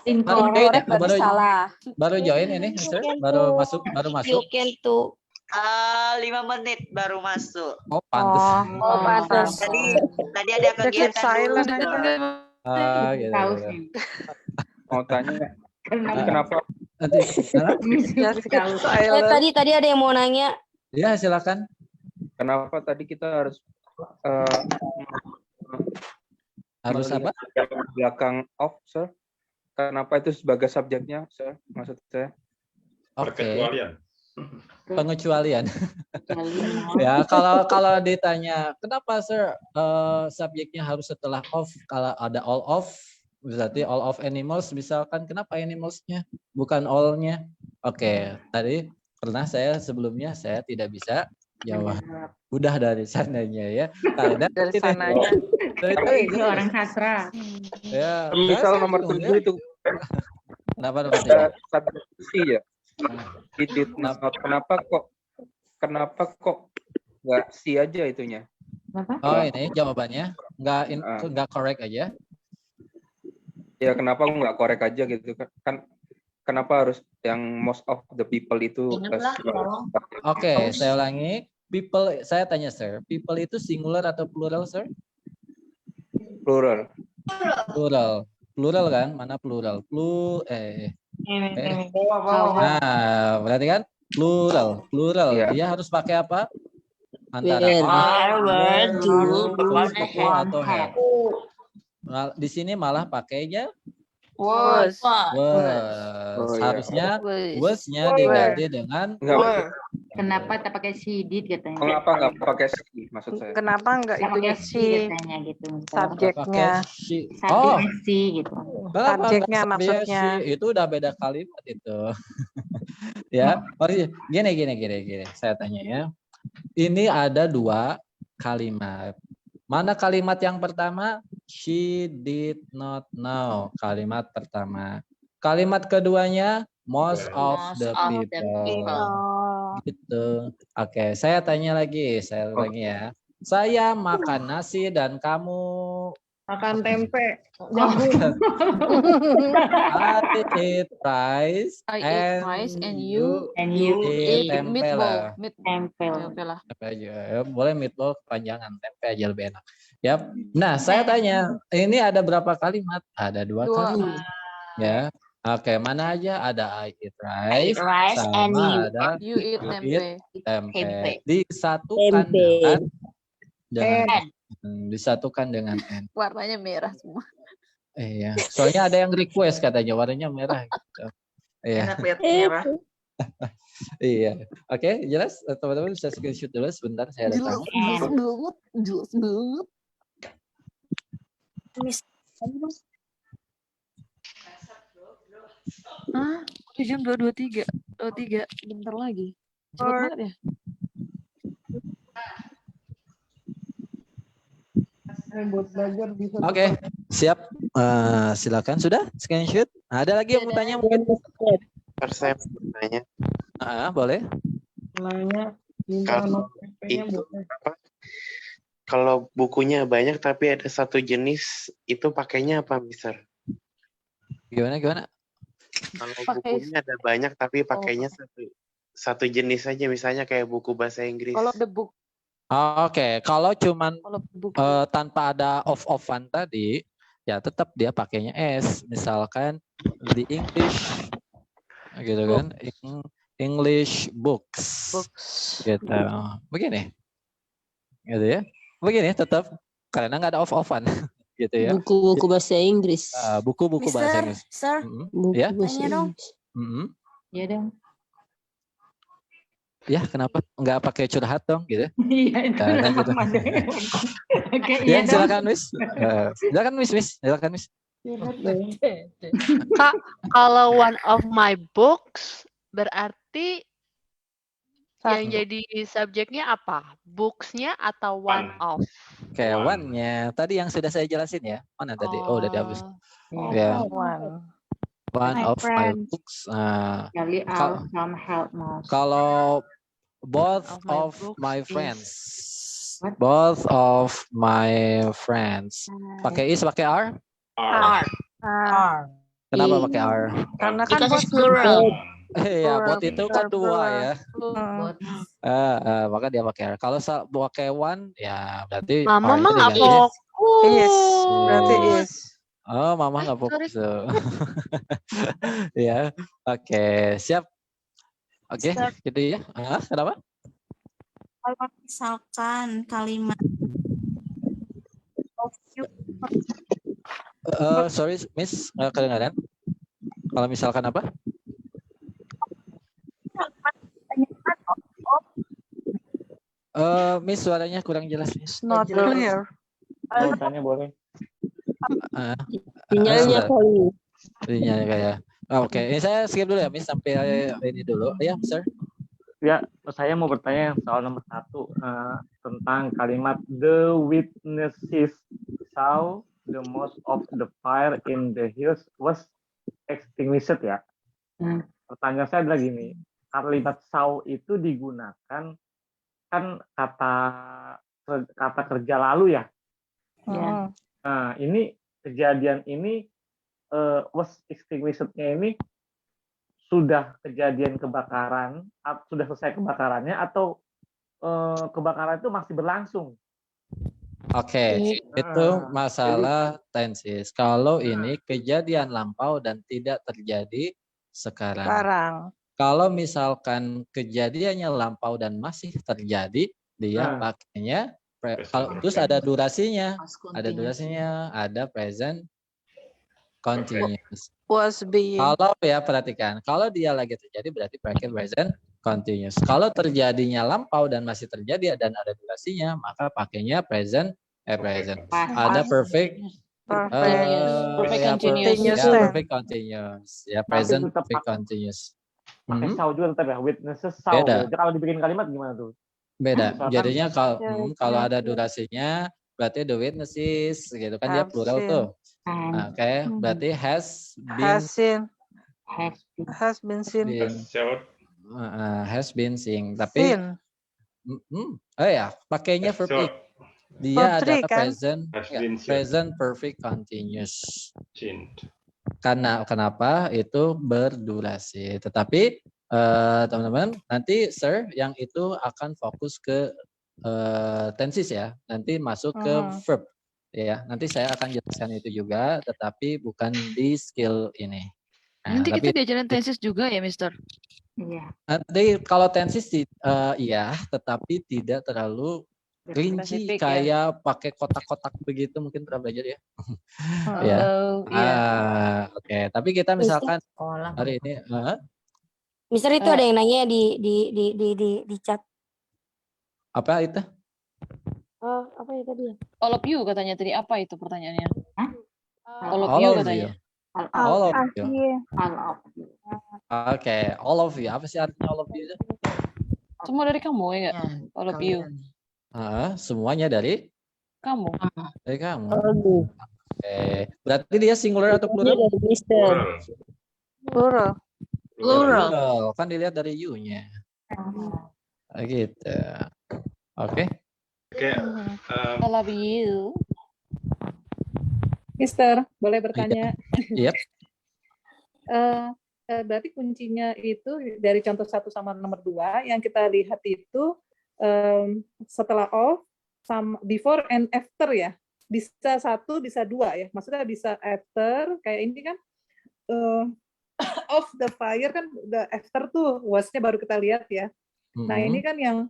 Incorrect baru, salah. baru join ini, Sir? Baru masuk. You can too. 5 menit baru masuk. Oh, pantas. Oh, pantas. Tadi ada kegiatan dulu. Gitu. Tahu sih. Mau tanya Kenapa? kenapa Tadi ada yang mau nanya. Ya, silakan. kenapa tadi kita harus Harus apa? belakang off, sir? Kenapa itu sebagai subjeknya, sir? Maksud saya. Oke. Pengecualian. Ya, kalau ditanya kenapa, Sir, subjeknya harus setelah off, kalau ada all off, berarti all of animals, misalkan kenapa animals-nya bukan all-nya? Oke, tadi pernah sebelumnya saya tidak bisa jawab. Udah dari sananya ya. Karena Dari sananya. Itu orang sastra. Ya, Misal nomor 7 itu. Kenapa subjektif ya? Kenapa kok nggak si aja itunya? Oh, ini jawabannya nggak correct aja. Ya kenapa nggak correct aja gitu kan? Kenapa harus yang most of the people itu? Oke, saya ulangi. People, saya tanya, Sir. People itu singular atau plural, Sir? Plural. Plural kan? Mana plural? Nah, berarti kan plural. Yeah. Dia harus pakai apa? Antara atau have. Di sini malah pakainya Was. Harusnya was-nya diganti dengan Kenapa tak pakai sidit katanya? Kenapa nggak pakai si? Maksud saya. Kenapa nggak itunya si katanya gitu. subjeknya? Oh, si gitu. Subjeknya maksudnya. Itu udah beda kalimat itu. Ya, gini. Saya tanya ya. Ini ada 2 kalimat. Mana kalimat yang pertama? She did not know. Kalimat pertama. Kalimat keduanya most of the people. Gitu. Oke, saya tanya lagi ya. Saya makan nasi dan kamu Makan tempe. I eat rice and you eat meatball. Tempe aja. Boleh meatball kepanjangan, tempe aja lebih enak. Yap. Nah, saya tanya, ini ada berapa kalimat? Ada 2 kali. Ya. Oke, mana aja ada I eat rice, and you. ada You eat tempe. Disatukan dengan disatukan dengan N. Warnanya merah semua. Iya. Soalnya ada yang request katanya warnanya merah. Gitu. Iya. Merah. Iya. Oke, jelas? Teman-teman bisa screenshot dulu sebentar saya ada tanya. Jelas banget. Jam 2:23. Bentar lagi. Cepet banget ya. Oke, siap. Silakan sudah screenshot. Ada lagi yang mau tanya mungkin? Saya tanya. Boleh. Kalau bukunya banyak tapi ada satu jenis, itu pakainya apa, Mister? Gimana? Kalau bukunya ada banyak tapi pakainya satu jenis aja, misalnya kayak buku bahasa Inggris. Kalau the book. Oke, kalau cuman tanpa ada off-offan tadi, ya tetap dia pakainya S. Misalkan di English, gitu kan? English books. Gitu. Begini. Gitu ya. Begini tetap karena nggak ada off-offan. Gitu ya. Buku-buku bahasa Inggris. Buku-buku bahasa Inggris. Sir, ya. tanya dong. Ya dong. Ya, kenapa? Nggak pakai curhat dong, gitu? Iya, itu Nah, kenapa gitu. Made? Oke, Ya, iya dong. silakan, Miss. Silakan, Miss. Silakan, Miss. Kak, kalau one of my books berarti yang jadi subjeknya apa? Books-nya atau one of? Kayak one-nya. Tadi yang sudah saya jelasin ya. Mana tadi? Oh, udah dihapus. Ya. One My of my friends. books. Kali Kal- I'll come help most. Kalau both Of my of books my is- friends. Both of my friends. Pakai is, pakai are? R. Kenapa pakai are? Karena kan Because bot it's plural. Ya, both itu kan dua ya. Both. Maka dia pakai are. Kalau pakai one, ya berarti Mama are-nya mah nggak diganti. fokus. Is. Berarti is. Oh, mama nggak fokus. Ya, oke, siap. Oke, gitu ya. Kenapa? Kalau misalkan kalimat of you Sorry, Miss, nggak kedengaran. Kalau misalkan apa? Miss, suaranya kurang jelas, Miss. Not clear. Mau tanya boleh? Sinyalnya kali. Sinyalnya kayak. Oke, ini saya skip dulu ya, Miss, sampai ini dulu. Ya, Sir. Ya, saya mau bertanya yang soal nomor 1 tentang kalimat the witnesses saw the most of the fire in the hills was extinguished ya. Pertanyaan saya adalah gini, kalimat saw itu digunakan kan kata kerja lalu ya. Nah, ini kejadian ini was extinguished-nya ini sudah kejadian kebakaran, sudah selesai kebakarannya atau kebakaran itu masih berlangsung? Oke, itu masalah tenses. Kalau ini kejadian lampau dan tidak terjadi sekarang. Kalau misalkan kejadiannya lampau dan masih terjadi, dia pakainya kalau terus ada durasinya, ada present continuous. Was being. Kalau ya perhatikan, kalau dia lagi terjadi berarti pakai present continuous. Kalau terjadinya lampau dan masih terjadi dan ada durasinya, maka pakainya present. Ada perfect continuous. Perfect continuous. Ya, present perfect continuous. Pakai saw juga tetap ya, witnesses saw. Beda. Jadi kalau dibikin kalimat gimana tuh? Beda. Misalkan, Jadinya kalau ada durasinya berarti the witnesses gitu kan, dia plural tuh. Oke, berarti has been seen. Tapi oh ya, pakainya verb. Dia adalah present perfect continuous. Karena kenapa? Itu berdurasi. Tetapi teman-teman, nanti Sir yang itu akan fokus ke tenses ya. Nanti masuk ke verb. Ya, nanti saya akan jelaskan itu juga, tetapi bukan di skill ini. Nanti kita diajarin tenses juga ya, Mister? Iya. Nanti kalau tenses iya, tetapi tidak terlalu rinci kayak pakai kotak-kotak begitu, mungkin pernah belajar ya. Ya. Oke. Tapi kita misalkan hari ini Mister itu ada yang nanya di chat. apa itu? Apa ya tadi? All of you katanya tadi, apa itu pertanyaannya? All of All you of katanya. All of you. Oke, all of you. Apa sih artinya all of you? Semua dari kamu ya nggak? All of you. Semuanya dari kamu. Dari kamu. Oke. Berarti dia singular atau plural? Plural. Kan dilihat dari you-nya. Gitu. Oke. I love you. Mister, boleh bertanya? Yep. Berarti kuncinya itu dari contoh 1 sama nomor 2 yang kita lihat itu setelah of, before and after ya. Bisa 1, bisa 2 ya. Maksudnya bisa after, kayak ini kan of the fire kan udah after tuh, was-nya baru kita lihat ya. Nah ini kan yang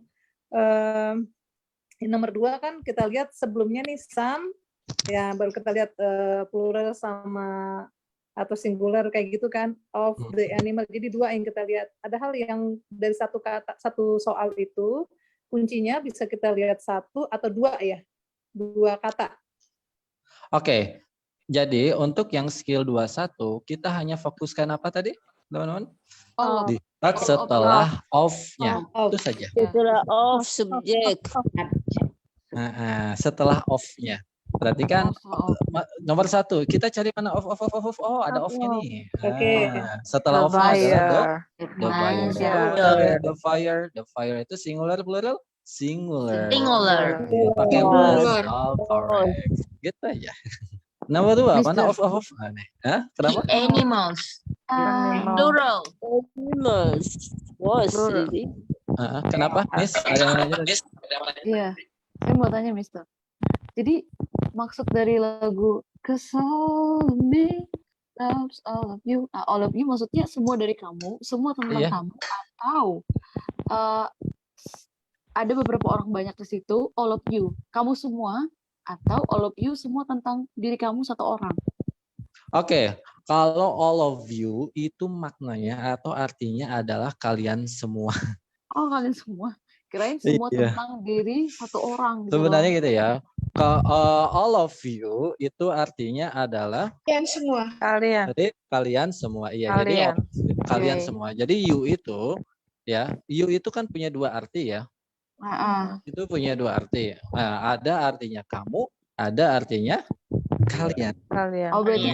nomor 2 kan kita lihat sebelumnya nih some, ya baru kita lihat plural sama atau singular kayak gitu kan, of the animal. Jadi dua yang kita lihat. Ada hal yang dari satu kata, satu soal itu kuncinya bisa kita lihat satu atau dua ya, dua kata. Oke. Jadi untuk yang skill 21 kita hanya fokuskan apa tadi, teman-teman? Dilihat setelah of-nya. Itu saja. Setelah of subjek. Setelah of-nya. Berarti kan nomor 1 kita cari mana of. Oh, ada of-nya nih. Setelah of-nya adalah the fire. The fire itu singular plural? Singular. Pakai was. Correct. Gitu aja. Nomor 2 mana of? Aneh. Kenapa? Animals. Plural. Animals. Was. Kenapa, Miss? Ada yang nanya? Iya, saya mau tanya, Mister. Jadi maksud dari lagu "Cause all of me loves all of you", all of you maksudnya semua dari kamu, semua tentang kamu, atau ada beberapa orang banyak di situ, all of you, kamu semua, atau all of you semua tentang diri kamu satu orang? Oke, kalau all of you itu maknanya atau artinya adalah kalian semua. Oh, kalian semua. Kirain semua tentang diri satu orang. Gitu sebenarnya gitu ya. All of you itu artinya adalah kalian semua. Jadi kalian semua. Iya, jadi kalian semua. Jadi you itu you itu kan punya dua arti ya. Itu punya dua arti. Nah, ada artinya kamu, ada artinya kalian. Oh, berarti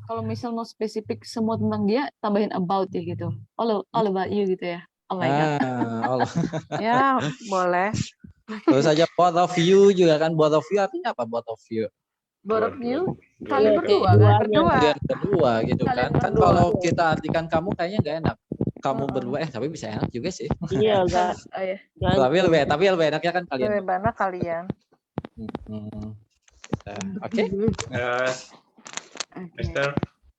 kalau misal mau spesifik semua tentang dia, tambahin about ya gitu. All about you gitu ya. Oh my God. Ya, boleh. Terus saja both of you juga kan, both of you artinya apa both of you? Both of you kalian berdua kan? Berdua gitu kan. Kan kalau kita artikan kamu kayaknya nggak enak. Kamu berdua tapi bisa enak juga sih. Iya, enggak. Tapi lebih enaknya kan kalian. Lebih enak kalian. Oke. Mister,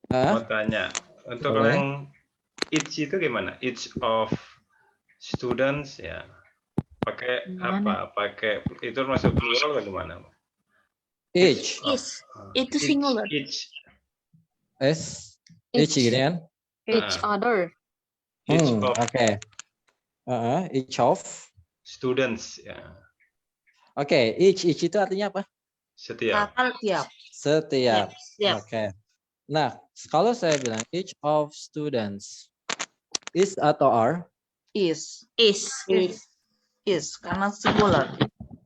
mau tanya. Untuk yang each itu gimana? Each of students ya. Pakai apa? Pakai itu masuk plural atau gimana? Each. Itu singular. Each. Each gitu kan? Each other. Oke. Each of students ya. Oke, each itu artinya apa? Setiap. Oke. Nah, kalau saya bilang each of students is atau are? Is karena singular.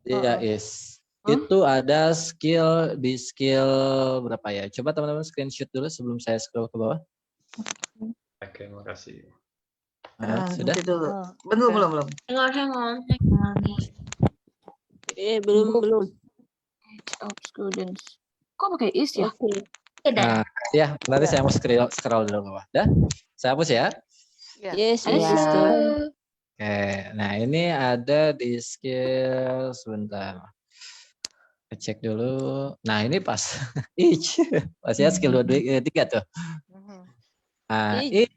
Iya, is. Itu ada di skill berapa ya? Coba teman-teman screenshot dulu sebelum saya scroll ke bawah. Oke, makasih. Sudah? Belum. Hang on. Belum. Of students. Kok pakai is ya? Ya, nanti saya mau scroll dulu ke bawah. Dah? Saya hapus ya. Yes, Oke, nah ini ada di skill sebentar. Cek dulu. Nah, ini pas each. Pas ya skill 3 tuh. Nah, each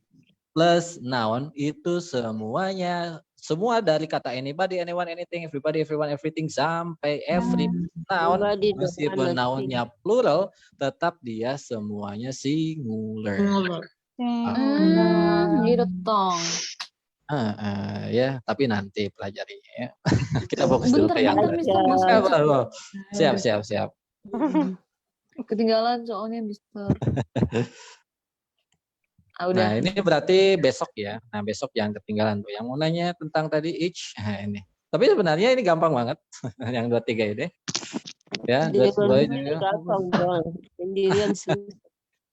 plus noun itu semua dari kata anybody, anyone, anything, everybody, everyone, everything sampai every noun meskipun nounnya plural tetap dia semuanya singular. Gitu dong. Ya, tapi nanti pelajarinya ya. Kita fokus dulu ke yang siap. Ketinggalan soalnya, Mister. Nah, ini berarti besok ya. Nah, besok yang ketinggalan tuh. Yang mau nanya tentang tadi each. Nah, ini. Tapi sebenarnya ini gampang banget. Yang 2-3 ini. Ya, 2 juga. Gampang dong. Sendirian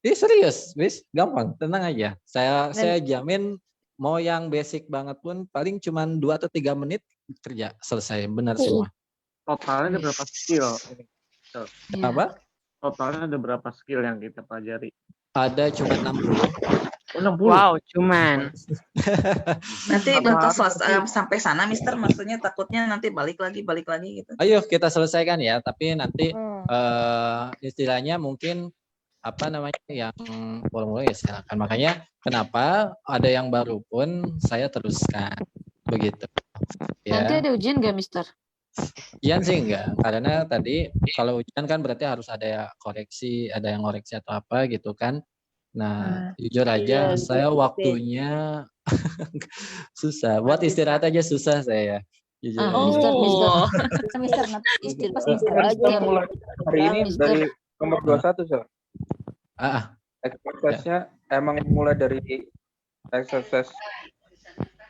serius, bis, gampang. Tenang aja. Saya jamin mau yang basic banget pun paling cuma 2 atau 3 menit kerja selesai, benar semua. Totalnya ada berapa skill? Apa? Totalnya ada berapa skill yang kita pelajari? Ada cuma 60. 60. Wow, cuman. Nanti bentar sampai sana, Mister. Maksudnya takutnya nanti balik lagi gitu. Ayo kita selesaikan ya. Tapi nanti istilahnya mungkin apa namanya yang formula ya silakan. Makanya kenapa ada yang baru pun saya teruskan begitu. Ya. Nanti ada ujian nggak, Mister? Ujian sih enggak, karena tadi kalau ujian kan berarti harus ada koreksi, ada yang koreksi atau apa gitu kan. Nah, jujur aja saya waktunya susah. Buat istirahat aja susah saya. Jujur aja. Mister, Hari ini dari nomor 21, Sir. Exercise-nya emang mulai dari exercise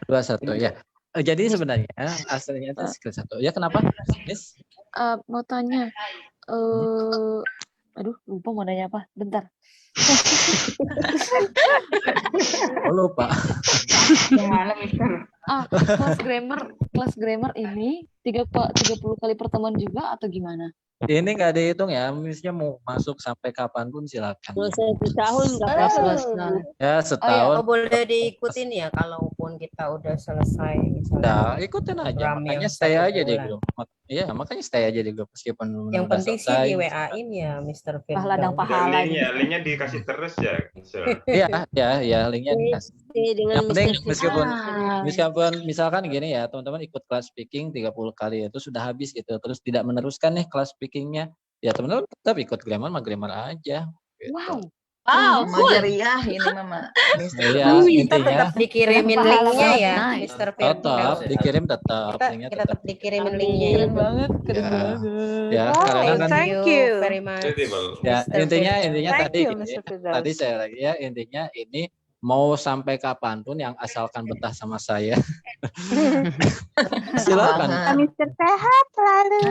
21 ya. Jadi sebenarnya aslinya itu skill 1. Ya kenapa? Miss? Mau tanya, aduh lupa mau nanya apa. Bentar. Oh, lupa. Gimana, Mister? Kelas grammar ini 30 kali pertemuan juga atau gimana? Ini nggak dihitung ya, misalnya mau masuk sampai kapanpun silakan. Selesai tahun nggak apa-apa. Ya setahun. Boleh diikutin ya kalaupun kita udah selesai Ya misalnya. ikutin aja, makanya stay aja di grup. Iya, makanya stay aja di grup meskipun Yang penting sih selesai. di WA-in ya Mr. Firdaus. Ladang pahala. Linknya dikasih terus ya. Iya, linknya dikasih. Dengan Yang penting Mr. meskipun misalkan gini ya, teman-teman ikut kelas speaking 30 kali itu sudah habis gitu, terus tidak meneruskan nih kelas speakingnya, ya teman-teman tetap ikut grammar aja. Gitu. Wow, Majariah ini Mama. Ya, intinya tetap dikirimin linknya ya, Mr. tetap Firdaus. dikirim tetap. Linknya Kita tetap dikirimin linknya. Keren banget, keren banget. Ya, karena kan Thank you very much. ya intinya Thank tadi you, gini, Mr. Firdaus. tadi saya lagi ya intinya ini mau sampai kapanpun yang asalkan betah sama saya. Silakan. Mr. Sehat selalu.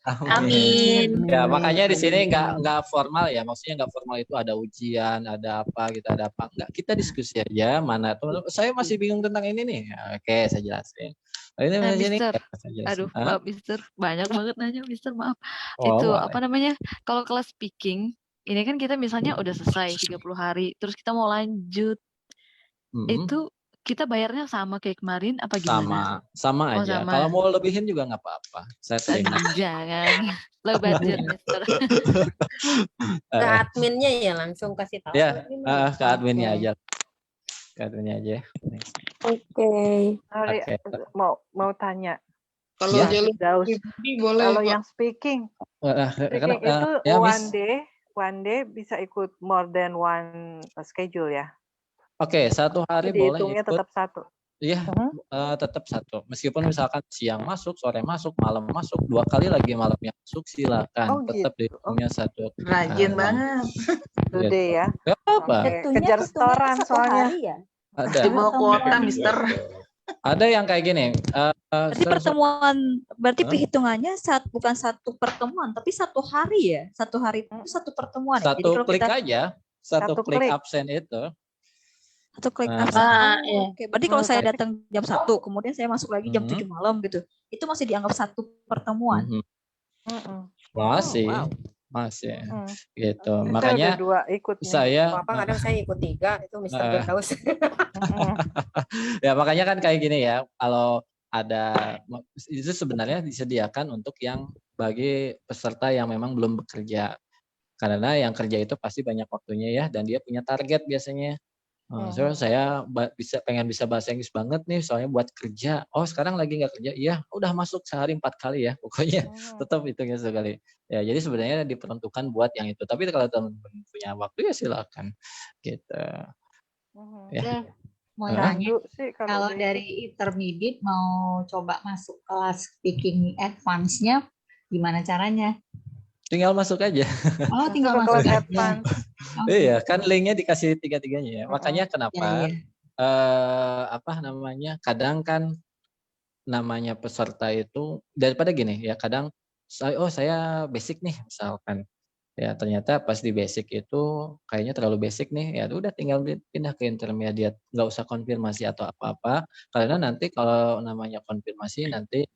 Amin. Ya makanya di sini nggak formal ya, maksudnya nggak formal itu ada ujian, ada apa gitu, ada apa enggak. Kita diskusi aja mana tuh. Saya masih bingung tentang ini nih. Oke, saya jelasin. Ini Mister, saya jelasin. aduh, maaf Mister, banyak banget nanya Mister, maaf. Oh, Itu boleh. apa namanya? Kalau kelas speaking, ini kan kita misalnya udah selesai 30 hari, terus kita mau lanjut. Itu kita bayarnya sama kayak kemarin apa gimana? Sama Oh, aja. sama. Kalau mau lebihin juga nggak apa-apa. Saya terima. Jangan. Low budget, Mister. Ke adminnya ya langsung kasih tahu. Ya, ke adminnya aja. Ke adminnya aja. Oke. Mau tanya. Kalau Ya. Firdaus, boleh. Kalau Pak. yang speaking itu ya, one day bisa ikut more than one schedule ya. Oke, 1 hari boleh Dihitungnya ikut. tetap satu. Iya, tetap 1. Meskipun misalkan siang masuk, sore masuk, malam masuk, 2 kali lagi malamnya masuk, silakan. Oh, tetap gitu. dihitungnya 1. Rajin banget. Today ya. Gak apa. Kejar setoran soalnya. Ya? Ada. Di bawah kuota, Mister. Ada yang kayak gini. Berarti berarti perhitungannya bukan satu pertemuan, tapi 1 hari ya. 1 hari itu 1 pertemuan. Ya? Jadi Satu kalau klik kita aja. Satu klik absen itu. 1 klik absen. Oke. Berarti kalau saya datang jam 1, kemudian saya masuk lagi jam 7 malam gitu, itu masih dianggap 1 pertemuan. Masih. Wow. Masih. Gitu. Kita Makanya ada 2 ikutnya. saya Kadang saya ikut 3 itu Mr. Firdaus. ya makanya kan kayak gini ya, kalau ada itu sebenarnya disediakan untuk yang bagi peserta yang memang belum bekerja, karena yang kerja itu pasti banyak waktunya ya, dan dia punya target biasanya. So, saya pengen bisa bahasa Inggris banget nih, soalnya buat kerja. Oh sekarang lagi nggak kerja, iya udah masuk sehari 4 kali ya, pokoknya tetap hitungnya sekali. Ya jadi sebenarnya diperuntukkan buat yang itu. Tapi kalau teman-teman punya waktu ya silakan. Gitu. Ya. Mau tanya, kalau dari intermediate mau coba masuk kelas speaking advance-nya, gimana caranya? Tinggal masuk aja. Oh, tinggal masuk aja. Iya, kan linknya dikasih 3-3-nya ya. Makanya kenapa kadang kan namanya peserta itu daripada gini ya, kadang saya basic nih misalkan. Ya ternyata pas di basic itu kayaknya terlalu basic nih, ya udah tinggal pindah ke intermediate, nggak usah konfirmasi atau apa-apa, karena nanti kalau namanya konfirmasi nanti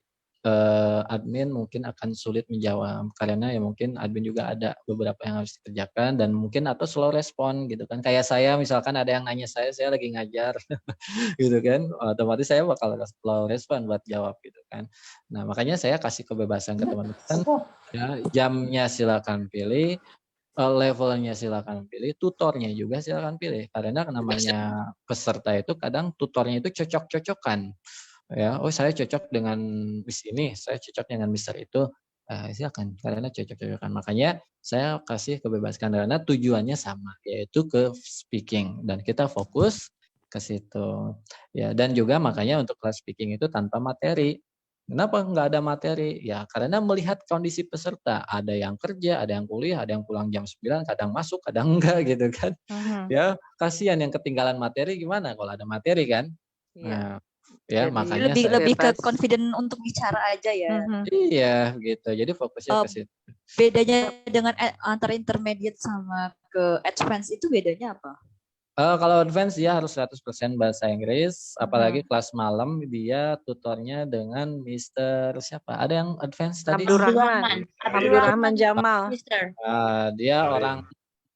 admin mungkin akan sulit menjawab, karena ya mungkin admin juga ada beberapa yang harus dikerjakan dan mungkin atau slow respon gitu kan, kayak saya misalkan ada yang nanya saya lagi ngajar gitu kan, otomatis saya bakal slow respon buat jawab gitu kan. Nah makanya saya kasih kebebasan ke teman-teman ya, jamnya silakan pilih, levelnya silakan pilih, tutornya juga silakan pilih, karena namanya peserta itu kadang tutornya itu cocok-cocokan. Ya, saya cocok dengan Miss ini, saya cocok dengan Mister itu. silakan karena cocok-cocokan. Makanya saya kasih kebebasan karena tujuannya sama, yaitu ke speaking dan kita fokus ke situ. Ya, dan juga makanya untuk kelas speaking itu tanpa materi. Kenapa nggak ada materi? Ya karena melihat kondisi peserta. Ada yang kerja, ada yang kuliah, ada yang pulang jam 9, kadang masuk, kadang enggak gitu kan. Ya kasihan yang ketinggalan materi gimana kalau ada materi kan. Nah, ya Jadi makanya lebih ke confident untuk bicara aja ya. Iya gitu. Jadi fokusnya ke situ. Bedanya dengan antara intermediate sama ke advance itu bedanya apa? Kalau advance dia harus 100% bahasa Inggris, apalagi kelas malam dia tutornya dengan Mr. siapa? Ada yang advance tadi? Abdurrahman Jamal. Dia orang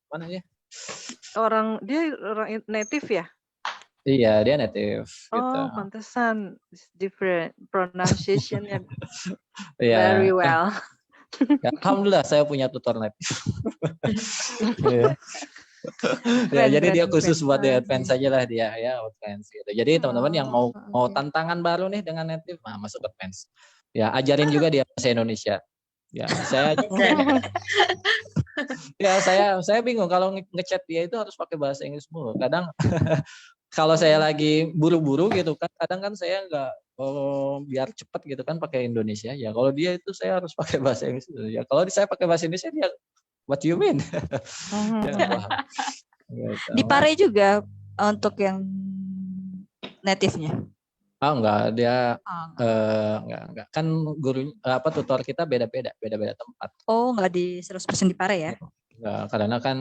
mana ya? Dia orang native ya? Iya, dia native. Oh, gitu. pantesan different pronunciation-nya Iya. very well. Ya, alhamdulillah saya punya tutor native. Ya, jadi dia khusus buat di advance saja lah dia ya, advance gitu. Jadi teman-teman yang mau tantangan baru nih dengan native, masuk advance. Ya, ajarin juga dia bahasa Indonesia. Ya, saya bingung kalau ngechat dia itu harus pakai bahasa Inggris mulu. Kadang kalau saya lagi buru-buru gitu kan, kadang kan saya nggak biar cepat gitu kan pakai Indonesia. Ya, kalau dia itu saya harus pakai bahasa Inggris. Ya, kalau saya pakai bahasa Indonesia dia what do you mean? Di Pare juga untuk yang native-nya. Enggak, dia enggak. Kan guru tutor kita beda-beda tempat. Oh, enggak di 100% di Pare ya? Enggak, karena kan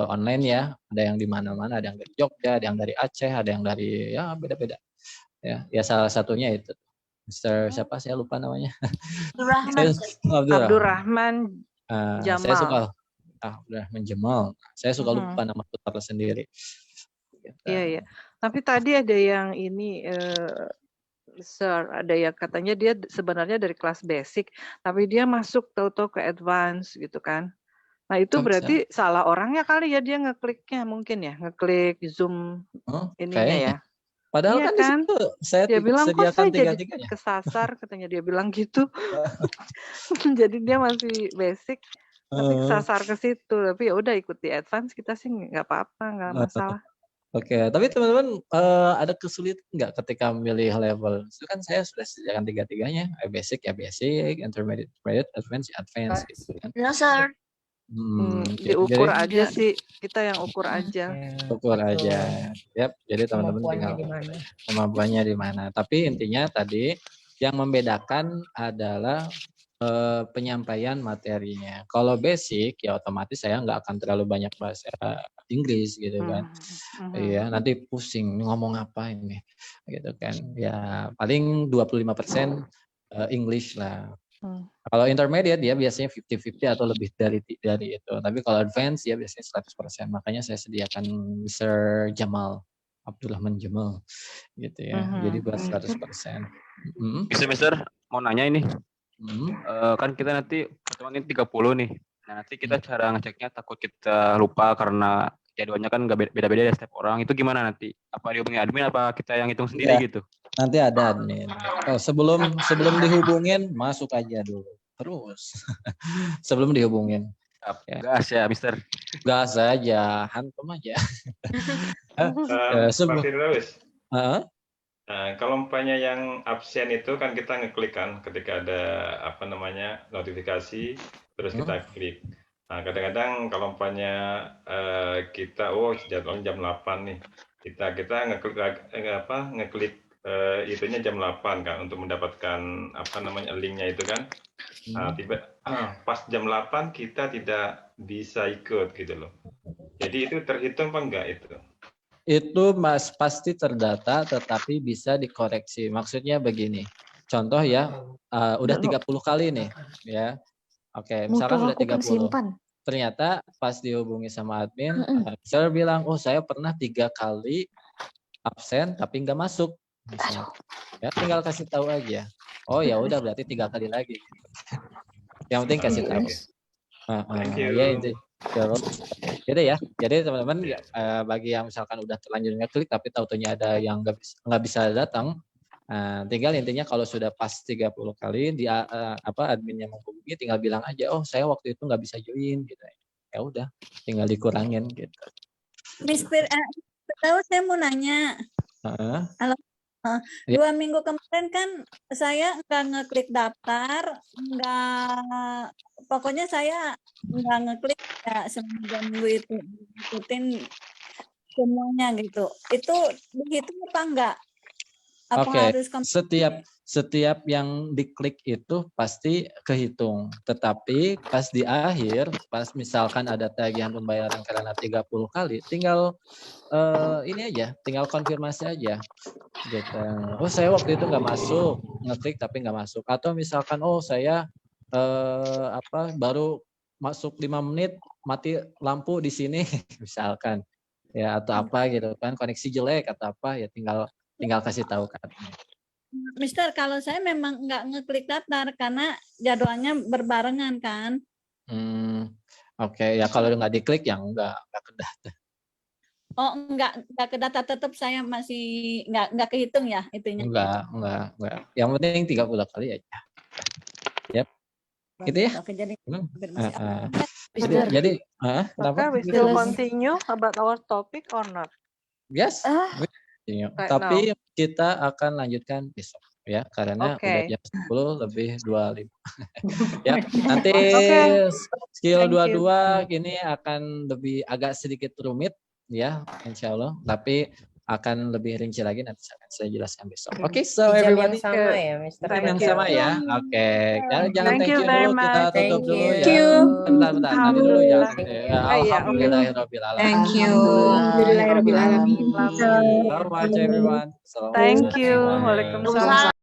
online ya, ada yang di mana-mana, ada yang dari Jogja, ada yang dari Aceh, ada yang dari ya beda-beda. Ya salah satunya itu. Mr. siapa saya lupa namanya. Abdurrahman Jamal. Saya suka Abdurrahman Jamal. Saya suka lupa nama tutor sendiri. Gitu. Iya. Tapi tadi ada yang ini, Sir, ada yang katanya dia sebenarnya dari kelas basic, tapi dia masuk tahu-tahu ke advance gitu kan. Nah itu berarti salah orangnya kali ya, dia ngekliknya mungkin ya, ngeklik Zoom ininya ya. Padahal iya kan di situ saya dia bilang kok saya jadi tiga-tiganya. kesasar, katanya dia bilang gitu. Jadi dia masih basic, tapi kesasar ke situ. Tapi ya udah ikut di advance kita sih nggak apa-apa, nggak masalah. Oke, tapi teman-teman ada kesulitan nggak ketika memilih level? Itu kan saya sudah sediakan tiga-tiganya, basic ya basic, intermediate, advance ya advance. Gitu kan. No sir. Diukur aja sih, kita yang ukur aja. Ukur aja. Yap, jadi teman-teman tinggal kemampuannya di mana. Tapi intinya tadi yang membedakan adalah penyampaian materinya. Kalau basic ya otomatis saya nggak akan terlalu banyak bahasa Inggris gitu kan. Iya, nanti pusing ngomong apa ini gitu kan. Ya paling 25% English lah. Kalau intermediate dia biasanya 50-50 atau lebih dari itu. Tapi kalau advance ya biasanya 100%. Makanya saya sediakan Mr. Jamal, Abdurrahman Jamal gitu ya. Jadi buat 100%. Mister, mau nanya ini. Kan kita nanti pertemuan ini 30 nih. Nah, nanti kita cara ngeceknya takut kita lupa karena jadwalnya kan nggak beda-beda ya setiap orang. Itu gimana nanti? Apa dihubungi admin apa kita yang hitung sendiri gitu? Nanti ada admin. Sebelum dihubungin masuk aja dulu. Terus sebelum dihubungin. Gas ya, Mister. Gas aja, hantum aja. Kalau umpamanya yang absen itu kan kita ngeklik kan ketika ada notifikasi terus kita klik. Nah, kadang-kadang kalau umpamanya kita jadwalnya jam 8 nih. Kita ngeklik itunya jam 8 kan untuk mendapatkan linknya itu kan. Nah, pas jam 8 kita tidak bisa ikut gitu loh. Jadi itu terhitung apa enggak itu? Itu pasti terdata tetapi bisa dikoreksi. Maksudnya begini. Contoh ya, udah 30 kali nih ya. Oke, misalkan udah 30. Ternyata pas dihubungi sama admin, saya bilang, saya pernah 3 kali absen tapi nggak masuk. Misalnya. Ya tinggal kasih tahu aja. Oh ya udah berarti 3 kali lagi. Yang penting kasih tahu. Ya itu. Gitu ya. Jadi teman-teman bagi yang misalkan udah terlanjur ngeklik tapi taunya ada yang nggak bisa datang, Nah, tinggal intinya kalau sudah pas 30 kali dia adminnya menghubungi, tinggal bilang aja, oh saya waktu itu nggak bisa join gitu. Ya udah, tinggal dikurangin gitu. Mister, tahu saya mau nanya. Halo. 2 minggu kemarin kan saya nggak ngeklik daftar, pokoknya saya nggak ngeklik ya seminggu itu ikutin semuanya gitu. Itu dihitung apa enggak? Oke, setiap yang diklik itu pasti kehitung. Tetapi pas di akhir, pas misalkan ada tagihan pembayaran karena 30 kali, tinggal ini aja, tinggal konfirmasi aja. Gitu. Oh saya waktu itu nggak masuk, ngeklik tapi nggak masuk. Atau misalkan oh saya baru masuk 5 menit mati lampu di sini, misalkan ya atau apa gitu kan, koneksi jelek atau apa ya tinggal kasih tahu kan. Mister, kalau saya memang nggak ngeklik daftar karena jadwalnya berbarengan kan. Oke, ya kalau nggak diklik ya nggak ke daftar. Oh nggak ke data, tetap saya masih nggak kehitung ya itunya. Enggak. Yang penting 30 kali aja. Yep. Gitu ya. Oke, jadi jadi we still continue about our topic or not? Yes. Tapi kita akan lanjutkan besok ya karena udah jam 10 lebih 25. Ya, nanti skill 22 ini akan lebih agak sedikit rumit ya, insya Allah. Tapi akan lebih rinci lagi nanti akan saya jelaskan besok. Oke, so everybody. Jam yang sama ya, Mr. Jam yang sama ya. Oke. Jangan thank you dulu, kita tutup dulu ya. Bentar. Nanti dulu jangan. Alhamdulillahirabbil alamin. Thank you. Alhamdulillahirabbil alamin. So much everyone. Thank you. Waalaikumsalam.